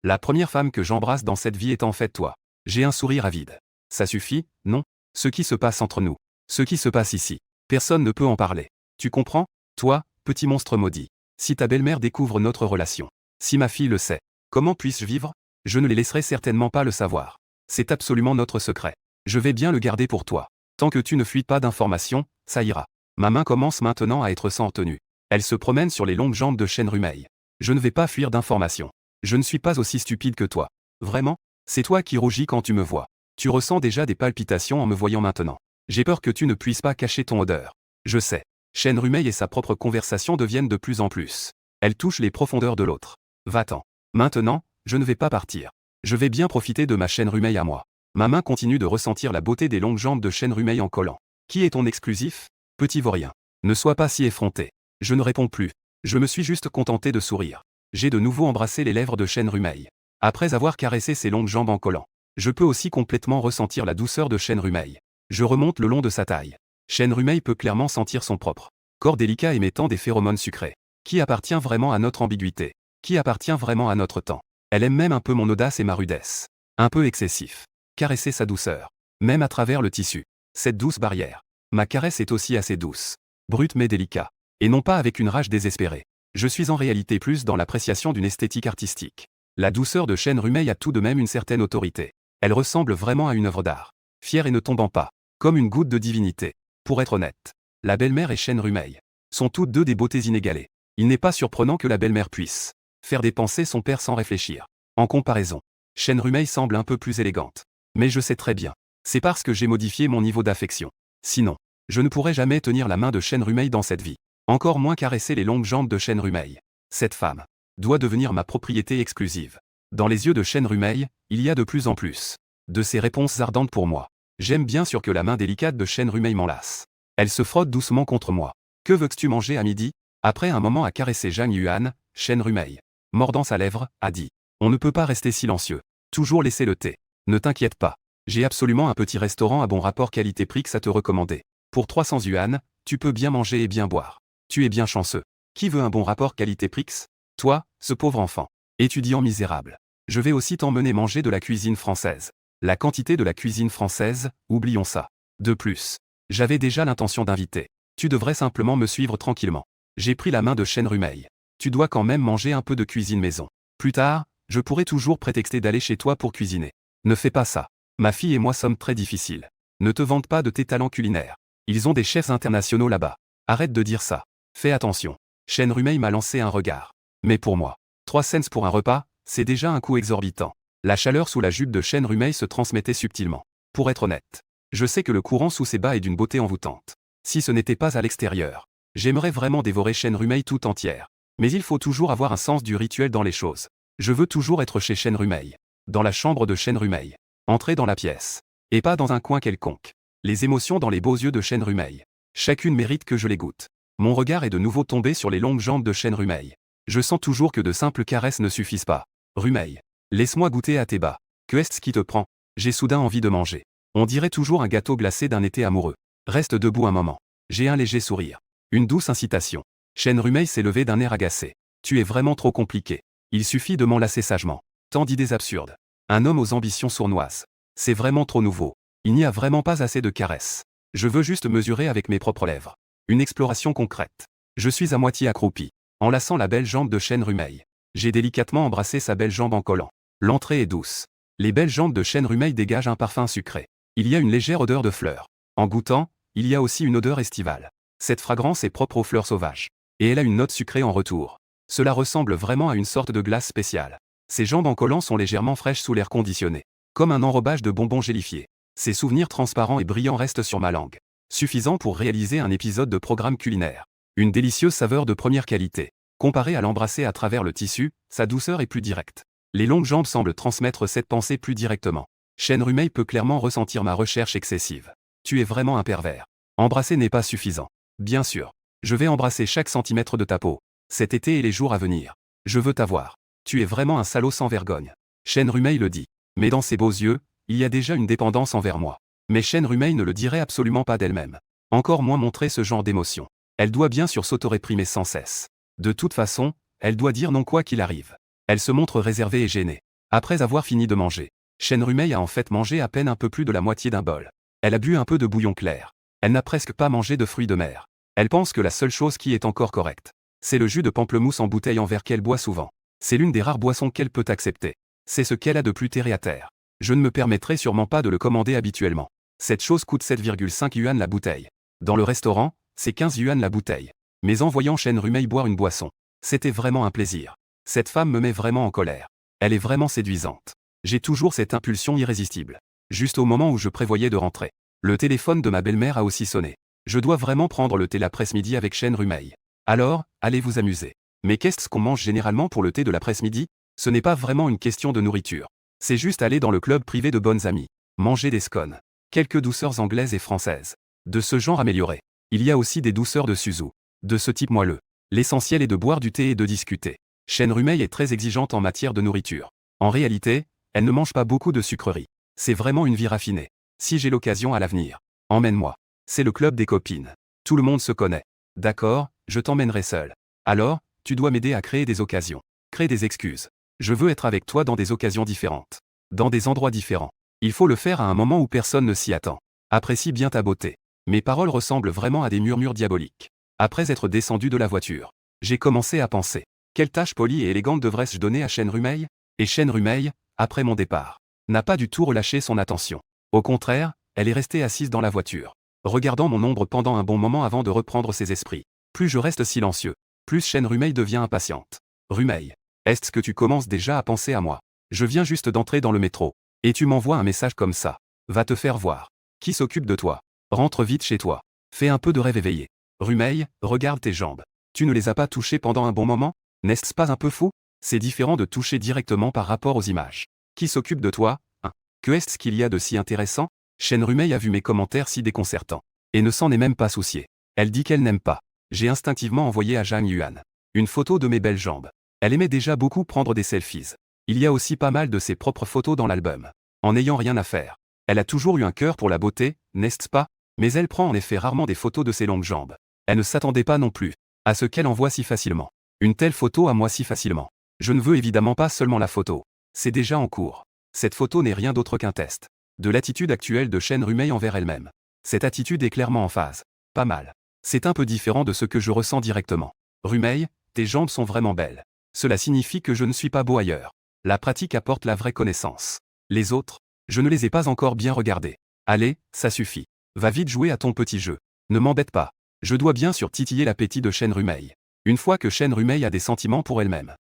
La première femme que j'embrasse dans cette vie est en fait toi. J'ai un sourire avide. Ça suffit, non? Ce qui se passe entre nous. Ce qui se passe ici. Personne ne peut en parler. Tu comprends? Toi, petit monstre maudit. Si ta belle-mère découvre notre relation. Si ma fille le sait. Comment puis-je vivre? Je ne les laisserai certainement pas le savoir. C'est absolument notre secret. Je vais bien le garder pour toi. Tant que tu ne fuis pas d'informations, ça ira. Ma main commence maintenant à être sans tenue. Elle se promène sur les longues jambes de Chêne Rumeil. Je ne vais pas fuir d'informations. Je ne suis pas aussi stupide que toi. Vraiment? C'est toi qui rougis quand tu me vois. Tu ressens déjà des palpitations en me voyant maintenant. J'ai peur que tu ne puisses pas cacher ton odeur. Je sais. Chêne Rumeil et sa propre conversation deviennent de plus en plus. Elle touche les profondeurs de l'autre. Va-t'en. Maintenant, je ne vais pas partir. Je vais bien profiter de ma Chêne Rumeil à moi. Ma main continue de ressentir la beauté des longues jambes de Chêne Rumeil en collant. Qui est ton exclusif? Petit vaurien. Ne sois pas si effronté. Je ne réponds plus. Je me suis juste contenté de sourire. J'ai de nouveau embrassé les lèvres de Chêne Rumeil. Après avoir caressé ses longues jambes en collant. Je peux aussi complètement ressentir la douceur de Chêne Rumeil. Je remonte le long de sa taille. Chêne Rumeil peut clairement sentir son propre corps délicat émettant des phéromones sucrés. Qui appartient vraiment à notre ambiguïté? Qui appartient vraiment à notre temps? Elle aime même un peu mon audace et ma rudesse. Un peu excessif. Caresser sa douceur. Même à travers le tissu. Cette douce barrière. Ma caresse est aussi assez douce. Brute mais délicat. Et non pas avec une rage désespérée. Je suis en réalité plus dans l'appréciation d'une esthétique artistique. La douceur de Chêne Rumeil a tout de même une certaine autorité. Elle ressemble vraiment à une œuvre d'art. Fière et ne tombant pas. Comme une goutte de divinité. Pour être honnête. La belle-mère et Chêne Rumeil sont toutes deux des beautés inégalées. Il n'est pas surprenant que la belle-mère puisse faire dépenser son père sans réfléchir. En comparaison, Chêne Rumeil semble un peu plus élégante. Mais je sais très bien. C'est parce que j'ai modifié mon niveau d'affection. Sinon, je ne pourrais jamais tenir la main de Chêne Rumeil dans cette vie. Encore moins caresser les longues jambes de Chêne Rumeil. Cette femme doit devenir ma propriété exclusive. Dans les yeux de Chêne Rumeil, il y a de plus en plus de ces réponses ardentes pour moi. J'aime bien sûr que la main délicate de Chêne Rumeil m'enlace. Elle se frotte doucement contre moi. Que veux-tu manger à midi? Après un moment à caresser Zhang Yuan, Chêne Rumeil, mordant sa lèvre, a dit. On ne peut pas rester silencieux. Toujours laisser le thé. Ne t'inquiète pas. J'ai absolument un petit restaurant à bon rapport qualité-prix à te recommander. Pour 300 yuan, tu peux bien manger et bien boire. Tu es bien chanceux. Qui veut un bon rapport qualité-prix? Toi, ce pauvre enfant. Étudiant misérable. Je vais aussi t'emmener manger de la cuisine française. La quantité de la cuisine française, oublions ça. De plus, j'avais déjà l'intention d'inviter. Tu devrais simplement me suivre tranquillement. J'ai pris la main de Chêne Rumeil. Tu dois quand même manger un peu de cuisine maison. Plus tard, je pourrai toujours prétexter d'aller chez toi pour cuisiner. Ne fais pas ça. Ma fille et moi sommes très difficiles. Ne te vante pas de tes talents culinaires. Ils ont des chefs internationaux là-bas. Arrête de dire ça. Fais attention. Chêne Rumeil m'a lancé un regard. Mais pour moi, 3 cents pour un repas, c'est déjà un coût exorbitant. La chaleur sous la jupe de Chêne Rumeil se transmettait subtilement. Pour être honnête, je sais que le courant sous ses bas est d'une beauté envoûtante. Si ce n'était pas à l'extérieur, j'aimerais vraiment dévorer Chêne Rumeil tout entière. Mais il faut toujours avoir un sens du rituel dans les choses. Je veux toujours être chez Chêne Rumeil. Dans la chambre de Chêne Rumeil. Entrer dans la pièce. Et pas dans un coin quelconque. Les émotions dans les beaux yeux de Chêne Rumeil. Chacune mérite que je les goûte. Mon regard est de nouveau tombé sur les longues jambes de Chêne Rumeil. Je sens toujours que de simples caresses ne suffisent pas. Rumeil. Laisse-moi goûter à tes bas. Que est-ce qui te prend? J'ai soudain envie de manger. On dirait toujours un gâteau glacé d'un été amoureux. Reste debout un moment. J'ai un léger sourire. Une douce incitation. Chêne Rumeil s'est levé d'un air agacé. Tu es vraiment trop compliqué. Il suffit de m'enlacer sagement. Tant d'idées absurdes. Un homme aux ambitions sournoises. C'est vraiment trop nouveau. Il n'y a vraiment pas assez de caresses. Je veux juste mesurer avec mes propres lèvres. Une exploration concrète. Je suis à moitié accroupi, enlaçant la belle jambe de Chen Rumei. J'ai délicatement embrassé sa belle jambe en collant. L'entrée est douce. Les belles jambes de Chen Rumei dégagent un parfum sucré. Il y a une légère odeur de fleurs. En goûtant, il y a aussi une odeur estivale. Cette fragrance est propre aux fleurs sauvages. Et elle a une note sucrée en retour. Cela ressemble vraiment à une sorte de glace spéciale. Ses jambes en collant sont légèrement fraîches sous l'air conditionné. Comme un enrobage de bonbons gélifiés. Ces souvenirs transparents et brillants restent sur ma langue. Suffisant pour réaliser un épisode de programme culinaire. Une délicieuse saveur de première qualité. Comparée à l'embrasser à travers le tissu, sa douceur est plus directe. Les longues jambes semblent transmettre cette pensée plus directement. Chen Rumei peut clairement ressentir ma recherche excessive. Tu es vraiment un pervers. Embrasser n'est pas suffisant. Bien sûr. Je vais embrasser chaque centimètre de ta peau. Cet été et les jours à venir. Je veux t'avoir. Tu es vraiment un salaud sans vergogne. Chen Rumei le dit. Mais dans ses beaux yeux, il y a déjà une dépendance envers moi. Mais Chen Rumei ne le dirait absolument pas d'elle-même. Encore moins montrer ce genre d'émotion. Elle doit bien sûr s'auto-réprimer sans cesse. De toute façon, elle doit dire non quoi qu'il arrive. Elle se montre réservée et gênée. Après avoir fini de manger, Chen Rumei a en fait mangé à peine un peu plus de la moitié d'un bol. Elle a bu un peu de bouillon clair. Elle n'a presque pas mangé de fruits de mer. Elle pense que la seule chose qui est encore correcte, c'est le jus de pamplemousse en bouteille en verre qu'elle boit souvent. C'est l'une des rares boissons qu'elle peut accepter. C'est ce qu'elle a de plus terre à terre. Je ne me permettrai sûrement pas de le commander habituellement. Cette chose coûte 7,5 yuan la bouteille. Dans le restaurant, c'est 15 yuan la bouteille. Mais en voyant Chen Rumei boire une boisson, c'était vraiment un plaisir. Cette femme me met vraiment en colère. Elle est vraiment séduisante. J'ai toujours cette impulsion irrésistible. Juste au moment où je prévoyais de rentrer, le téléphone de ma belle-mère a aussi sonné. Je dois vraiment prendre le thé l'après-midi avec Chen Rumei. Alors, allez vous amuser. Mais qu'est-ce qu'on mange généralement pour le thé de l'après-midi? Ce n'est pas vraiment une question de nourriture. C'est juste aller dans le club privé de bonnes amies. Manger des scones. Quelques douceurs anglaises et françaises. De ce genre amélioré. Il y a aussi des douceurs de Suzu. De ce type moelleux. L'essentiel est de boire du thé et de discuter. Chen Rumei est très exigeante en matière de nourriture. En réalité, elle ne mange pas beaucoup de sucreries. C'est vraiment une vie raffinée. Si j'ai l'occasion à l'avenir, emmène-moi. C'est le club des copines. Tout le monde se connaît. D'accord, je t'emmènerai seul. Alors, tu dois m'aider à créer des occasions. Créer des excuses. Je veux être avec toi dans des occasions différentes. Dans des endroits différents. Il faut le faire à un moment où personne ne s'y attend. Apprécie bien ta beauté. Mes paroles ressemblent vraiment à des murmures diaboliques. Après être descendu de la voiture, j'ai commencé à penser. Quelle tâche polie et élégante devrais-je donner à Chen Rumei? Et Chen Rumei, après mon départ, n'a pas du tout relâché son attention. Au contraire, elle est restée assise dans la voiture, regardant mon ombre pendant un bon moment avant de reprendre ses esprits. Plus je reste silencieux, plus Chen Rumei devient impatiente. Rumei, est-ce que tu commences déjà à penser à moi? Je viens juste d'entrer dans le métro, et tu m'envoies un message comme ça. Va te faire voir. Qui s'occupe de toi? Rentre vite chez toi. Fais un peu de rêve éveillé. Rumei, regarde tes jambes. Tu ne les as pas touchées pendant un bon moment? N'est-ce pas un peu fou? C'est différent de toucher directement par rapport aux images. Qui s'occupe de toi? Hein? Que est-ce qu'il y a de si intéressant? Chen Rumei a vu mes commentaires si déconcertants. Et ne s'en est même pas souciée. Elle dit qu'elle n'aime pas. J'ai instinctivement envoyé à Zhang Yuan une photo de mes belles jambes. Elle aimait déjà beaucoup prendre des selfies. Il y a aussi pas mal de ses propres photos dans l'album. En n'ayant rien à faire. Elle a toujours eu un cœur pour la beauté, n'est-ce pas? Mais elle prend en effet rarement des photos de ses longues jambes. Elle ne s'attendait pas non plus à ce qu'elle envoie si facilement. Une telle photo à moi si facilement. Je ne veux évidemment pas seulement la photo. C'est déjà en cours. Cette photo n'est rien d'autre qu'un test de l'attitude actuelle de Chen Rumei envers elle-même. Cette attitude est clairement en phase. Pas mal. C'est un peu différent de ce que je ressens directement. Rumei, tes jambes sont vraiment belles. Cela signifie que je ne suis pas beau ailleurs. La pratique apporte la vraie connaissance. Les autres, je ne les ai pas encore bien regardés. Allez, ça suffit. Va vite jouer à ton petit jeu. Ne m'embête pas. Je dois bien sûr titiller l'appétit de Chen Rumei. Une fois que Chen Rumei a des sentiments pour elle-même.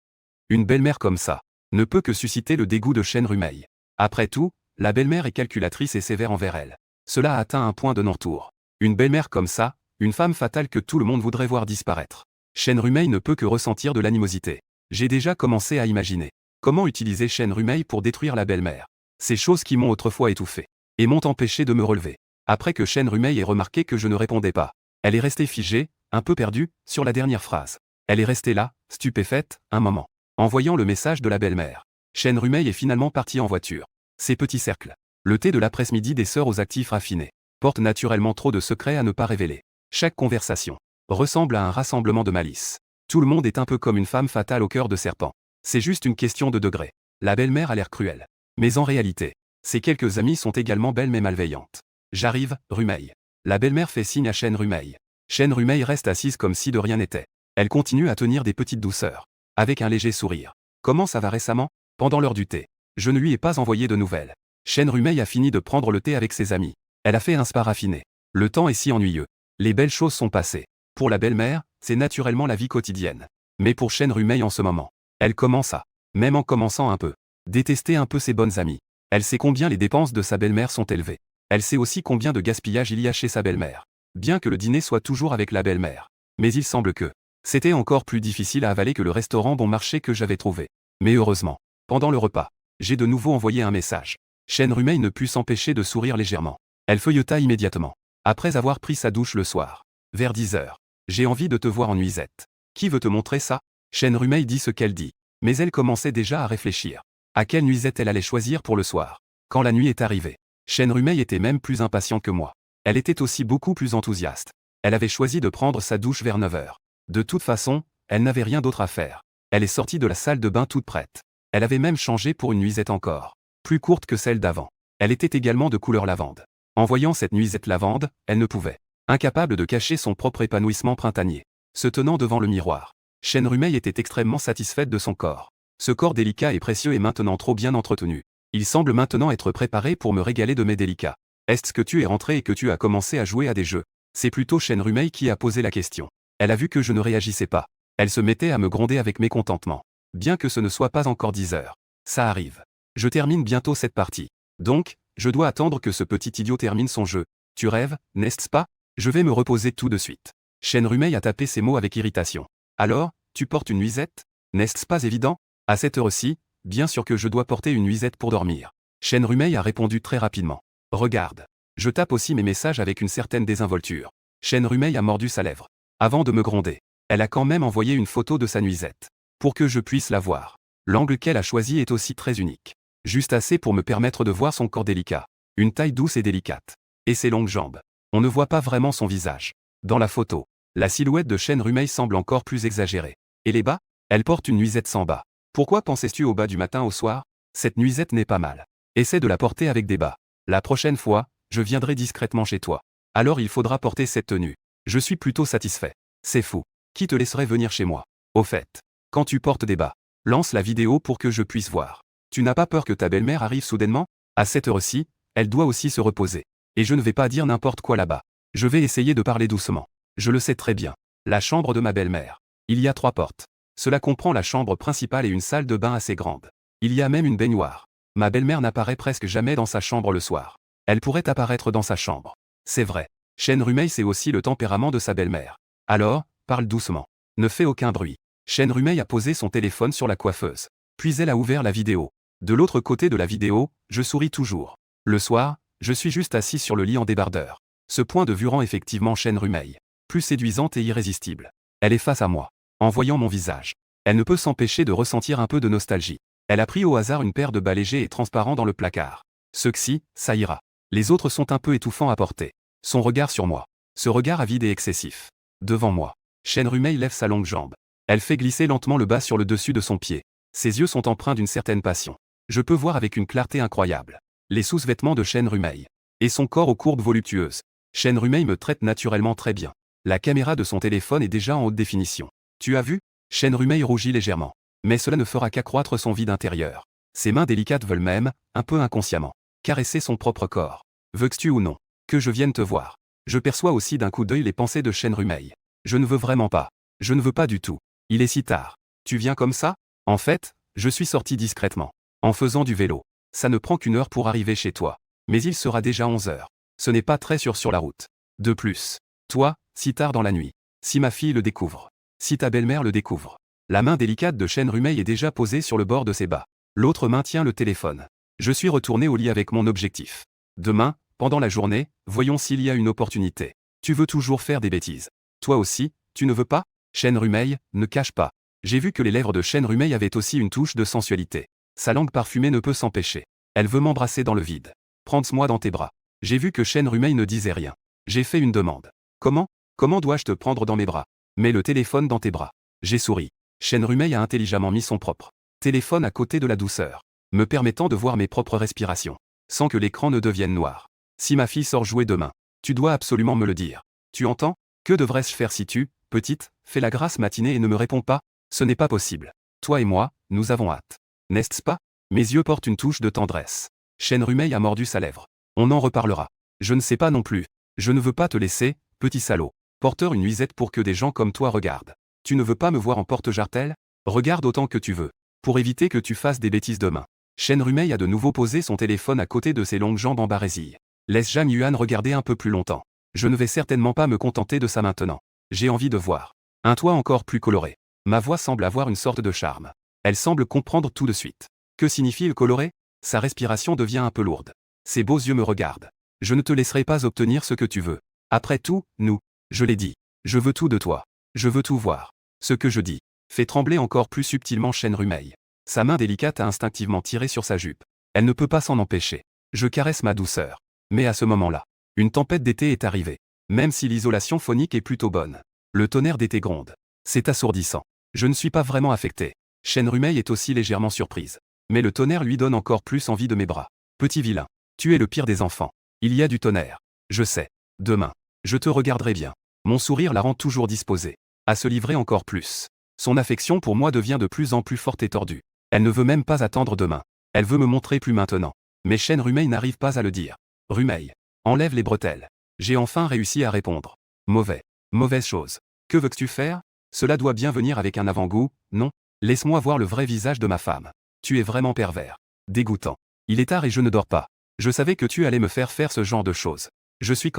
Une belle-mère comme ça ne peut que susciter le dégoût de Chen Rumei. Après tout, la belle-mère est calculatrice et sévère envers elle. Cela a atteint un point de non-retour. Une belle-mère comme ça, une femme fatale que tout le monde voudrait voir disparaître. Chen Rumei ne peut que ressentir de l'animosité. J'ai déjà commencé à imaginer comment utiliser Chen Rumei pour détruire la belle-mère. Ces choses qui m'ont autrefois étouffé et m'ont empêché de me relever. Après que Chen Rumei ait remarqué que je ne répondais pas, elle est restée figée, un peu perdue, sur la dernière phrase. Elle est restée là, stupéfaite, un moment. En voyant le message de la belle-mère, Chen Rumei est finalement partie en voiture. Ces petits cercles. Le thé de l'après-midi des sœurs aux actifs raffinés porte naturellement trop de secrets à ne pas révéler. Chaque conversation ressemble à un rassemblement de malice. Tout le monde est un peu comme une femme fatale au cœur de serpent. C'est juste une question de degré. La belle-mère a l'air cruelle. Mais en réalité, ses quelques amies sont également belles mais malveillantes. J'arrive, Rumeil. La belle-mère fait signe à Chen Rumeil. Chen Rumeil reste assise comme si de rien n'était. Elle continue à tenir des petites douceurs. Avec un léger sourire. Comment ça va récemment? Pendant l'heure du thé. Je ne lui ai pas envoyé de nouvelles. Chen Rumeil a fini de prendre le thé avec ses amis. Elle a fait un spa raffiné. Le temps est si ennuyeux. Les belles choses sont passées. Pour la belle-mère, c'est naturellement la vie quotidienne. Mais pour Chen Rumeil en ce moment, elle commence à, même en commençant un peu, détester un peu ses bonnes amies. Elle sait combien les dépenses de sa belle-mère sont élevées. Elle sait aussi combien de gaspillage il y a chez sa belle-mère. Bien que le dîner soit toujours avec la belle-mère. Mais il semble que c'était encore plus difficile à avaler que le restaurant bon marché que j'avais trouvé. Mais heureusement, pendant le repas, j'ai de nouveau envoyé un message. Chen Rumeil ne put s'empêcher de sourire légèrement. Elle feuilleta immédiatement. Après avoir pris sa douche le soir. Vers 10 heures. J'ai envie de te voir en nuisette. Qui veut te montrer ça? Chen Rumeil dit ce qu'elle dit. Mais elle commençait déjà à réfléchir. À quelle nuisette elle allait choisir pour le soir? Quand la nuit est arrivée, Chen Rumeil était même plus impatient que moi. Elle était aussi beaucoup plus enthousiaste. Elle avait choisi de prendre sa douche vers 9 heures. De toute façon, elle n'avait rien d'autre à faire. Elle est sortie de la salle de bain toute prête. Elle avait même changé pour une nuisette encore. Plus courte que celle d'avant. Elle était également de couleur lavande. En voyant cette nuisette lavande, elle ne pouvait. Incapable de cacher son propre épanouissement printanier. Se tenant devant le miroir. Chen Rumeil était extrêmement satisfaite de son corps. Ce corps délicat et précieux est maintenant trop bien entretenu. Il semble maintenant être préparé pour me régaler de mes délicats. Est-ce que tu es rentré et que tu as commencé à jouer à des jeux? C'est plutôt Chen Rumeil qui a posé la question. Elle a vu que je ne réagissais pas. Elle se mettait à me gronder avec mécontentement. Bien que ce ne soit pas encore 10 heures. Ça arrive. Je termine bientôt cette partie. Donc, je dois attendre que ce petit idiot termine son jeu. Tu rêves, n'est-ce pas? Je vais me reposer tout de suite. Chen Rumeil a tapé ces mots avec irritation. Alors, tu portes une nuisette? N'est-ce pas évident? À cette heure-ci, bien sûr que je dois porter une nuisette pour dormir. Chen Rumeil a répondu très rapidement. Regarde. Je tape aussi mes messages avec une certaine désinvolture. Chen Rumeil a mordu sa lèvre. Avant de me gronder, elle a quand même envoyé une photo de sa nuisette. Pour que je puisse la voir. L'angle qu'elle a choisi est aussi très unique. Juste assez pour me permettre de voir son corps délicat. Une taille douce et délicate. Et ses longues jambes. On ne voit pas vraiment son visage. Dans la photo, la silhouette de Chen Rumeil semble encore plus exagérée. Et les bas? Elle porte une nuisette sans bas. Pourquoi pensais-tu au bas du matin au soir? Cette nuisette n'est pas mal. Essaie de la porter avec des bas. La prochaine fois, je viendrai discrètement chez toi. Alors il faudra porter cette tenue. Je suis plutôt satisfait. C'est fou. Qui te laisserait venir chez moi? Au fait, quand tu portes des bas, lance la vidéo pour que je puisse voir. Tu n'as pas peur que ta belle-mère arrive soudainement? À cette heure-ci, elle doit aussi se reposer. Et je ne vais pas dire n'importe quoi là-bas. Je vais essayer de parler doucement. Je le sais très bien. La chambre de ma belle-mère. Il y a 3 portes. Cela comprend la chambre principale et une salle de bain assez grande. Il y a même une baignoire. Ma belle-mère n'apparaît presque jamais dans sa chambre le soir. Elle pourrait apparaître dans sa chambre. C'est vrai. Chen Rumeil sait aussi le tempérament de sa belle-mère. Alors, parle doucement. Ne fais aucun bruit. Chen Rumeil a posé son téléphone sur la coiffeuse. Puis elle a ouvert la vidéo. De l'autre côté de la vidéo, je souris toujours. Le soir, je suis juste assis sur le lit en débardeur. Ce point de vue rend effectivement Chen Rumeil plus séduisante et irrésistible. Elle est face à moi. En voyant mon visage, elle ne peut s'empêcher de ressentir un peu de nostalgie. Elle a pris au hasard une paire de bas légers et transparents dans le placard. Ceux-ci, ça ira. Les autres sont un peu étouffants à porter. Son regard sur moi. Ce regard avide et excessif. Devant moi. Chen Rumeil lève sa longue jambe. Elle fait glisser lentement le bas sur le dessus de son pied. Ses yeux sont empreints d'une certaine passion. Je peux voir avec une clarté incroyable les sous-vêtements de Chen Rumeil. Et son corps aux courbes voluptueuses. Chen Rumeil me traite naturellement très bien. La caméra de son téléphone est déjà en haute définition. Tu as vu? Chen Rumeil rougit légèrement. Mais cela ne fera qu'accroître son vide intérieur. Ses mains délicates veulent même, un peu inconsciemment, caresser son propre corps. Veux-tu ou non que je vienne te voir? Je perçois aussi d'un coup d'œil les pensées de Chen Rumeil. Je ne veux vraiment pas. Je ne veux pas du tout. Il est si tard. Tu viens comme ça? En fait, je suis sorti discrètement. En faisant du vélo. Ça ne prend qu'1 heure pour arriver chez toi. Mais il sera déjà 11 heures. Ce n'est pas très sûr sur la route. De plus. Toi, si tard dans la nuit. Si ma fille le découvre. Si ta belle-mère le découvre. La main délicate de Chen Rumeil est déjà posée sur le bord de ses bas. L'autre main tient le téléphone. Je suis retourné au lit avec mon objectif. Demain, pendant la journée, voyons s'il y a une opportunité. Tu veux toujours faire des bêtises. Toi aussi, tu ne veux pas? Chen Rumeil, ne cache pas. J'ai vu que les lèvres de Chen Rumeil avaient aussi une touche de sensualité. Sa langue parfumée ne peut s'empêcher. Elle veut m'embrasser dans le vide. Prends-moi dans tes bras. J'ai vu que Chen Rumeil ne disait rien. J'ai fait une demande. Comment dois-je te prendre dans mes bras? Mets le téléphone dans tes bras. J'ai souri. Chen Rumeil a intelligemment mis son propre Téléphone à côté de la douceur, me permettant de voir mes propres respirations, sans que l'écran ne devienne noir. Si ma fille sort jouer demain, tu dois absolument me le dire. Tu entends? Que devrais-je faire si tu, petite, fais la grasse matinée et ne me réponds pas? Ce n'est pas possible. Toi et moi, nous avons hâte. N'est-ce pas? Mes yeux portent une touche de tendresse. Shen-Rumei a mordu sa lèvre. On en reparlera. Je ne sais pas non plus. Je ne veux pas te laisser, petit salaud. Porteur une nuisette pour que des gens comme toi regardent. Tu ne veux pas me voir en porte-jartel? Regarde autant que tu veux. Pour éviter que tu fasses des bêtises demain. Shen-Rumei a de nouveau posé son téléphone à côté de ses longues jambes en barésie. Laisse Jang Yuan regarder un peu plus longtemps. Je ne vais certainement pas me contenter de ça maintenant. J'ai envie de voir un toit encore plus coloré. Ma voix semble avoir une sorte de charme. Elle semble comprendre tout de suite. Que signifie le coloré? Sa respiration devient un peu lourde. Ses beaux yeux me regardent. Je ne te laisserai pas obtenir ce que tu veux. Après tout, je l'ai dit. Je veux tout de toi. Je veux tout voir. Ce que je dis fait trembler encore plus subtilement Shen-Rumei. Sa main délicate a instinctivement tiré sur sa jupe. Elle ne peut pas s'en empêcher. Je caresse ma douceur. Mais à ce moment-là, une tempête d'été est arrivée. Même si l'isolation phonique est plutôt bonne. Le tonnerre d'été gronde. C'est assourdissant. Je ne suis pas vraiment affecté. Shen-Rumei est aussi légèrement surprise. Mais le tonnerre lui donne encore plus envie de mes bras. Petit vilain. Tu es le pire des enfants. Il y a du tonnerre. Je sais. Demain. Je te regarderai bien. Mon sourire la rend toujours disposée à se livrer encore plus. Son affection pour moi devient de plus en plus forte et tordue. Elle ne veut même pas attendre demain. Elle veut me montrer plus maintenant. Mais Shen-Rumei n'arrive pas à le dire. Rumei. Enlève les bretelles. J'ai enfin réussi à répondre. Mauvaise chose. Que veux-tu faire? Cela doit bien venir avec un avant-goût, non? Laisse-moi voir le vrai visage de ma femme. Tu es vraiment pervers. Dégoûtant. Il est tard et je ne dors pas. Je savais que tu allais me faire ce genre de choses. Je suis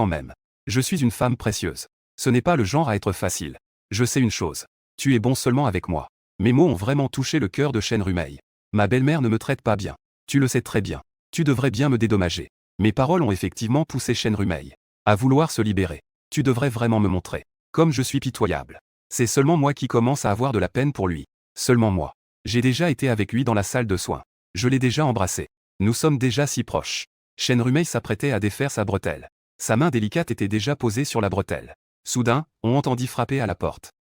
une femme précieuse. Ce n'est pas le genre à être facile. Je sais une chose. Tu es bon seulement avec moi. Mes mots ont vraiment touché le cœur de Shen-Rumei. Ma belle-mère ne me traite pas bien. Tu le sais très bien. Tu devrais bien me dédommager. Mes paroles ont effectivement poussé Shen-Rumei à vouloir se libérer. Tu devrais vraiment me montrer. Comme je suis pitoyable. C'est seulement moi qui commence à avoir de la peine pour lui. Seulement moi. J'ai déjà été avec lui dans la salle de soins. Je l'ai déjà embrassé. Nous sommes déjà si proches. Shen-Rumei s'apprêtait à défaire sa bretelle. Sa main délicate était déjà posée sur la bretelle. Soudain, on entendit frapper à la porte.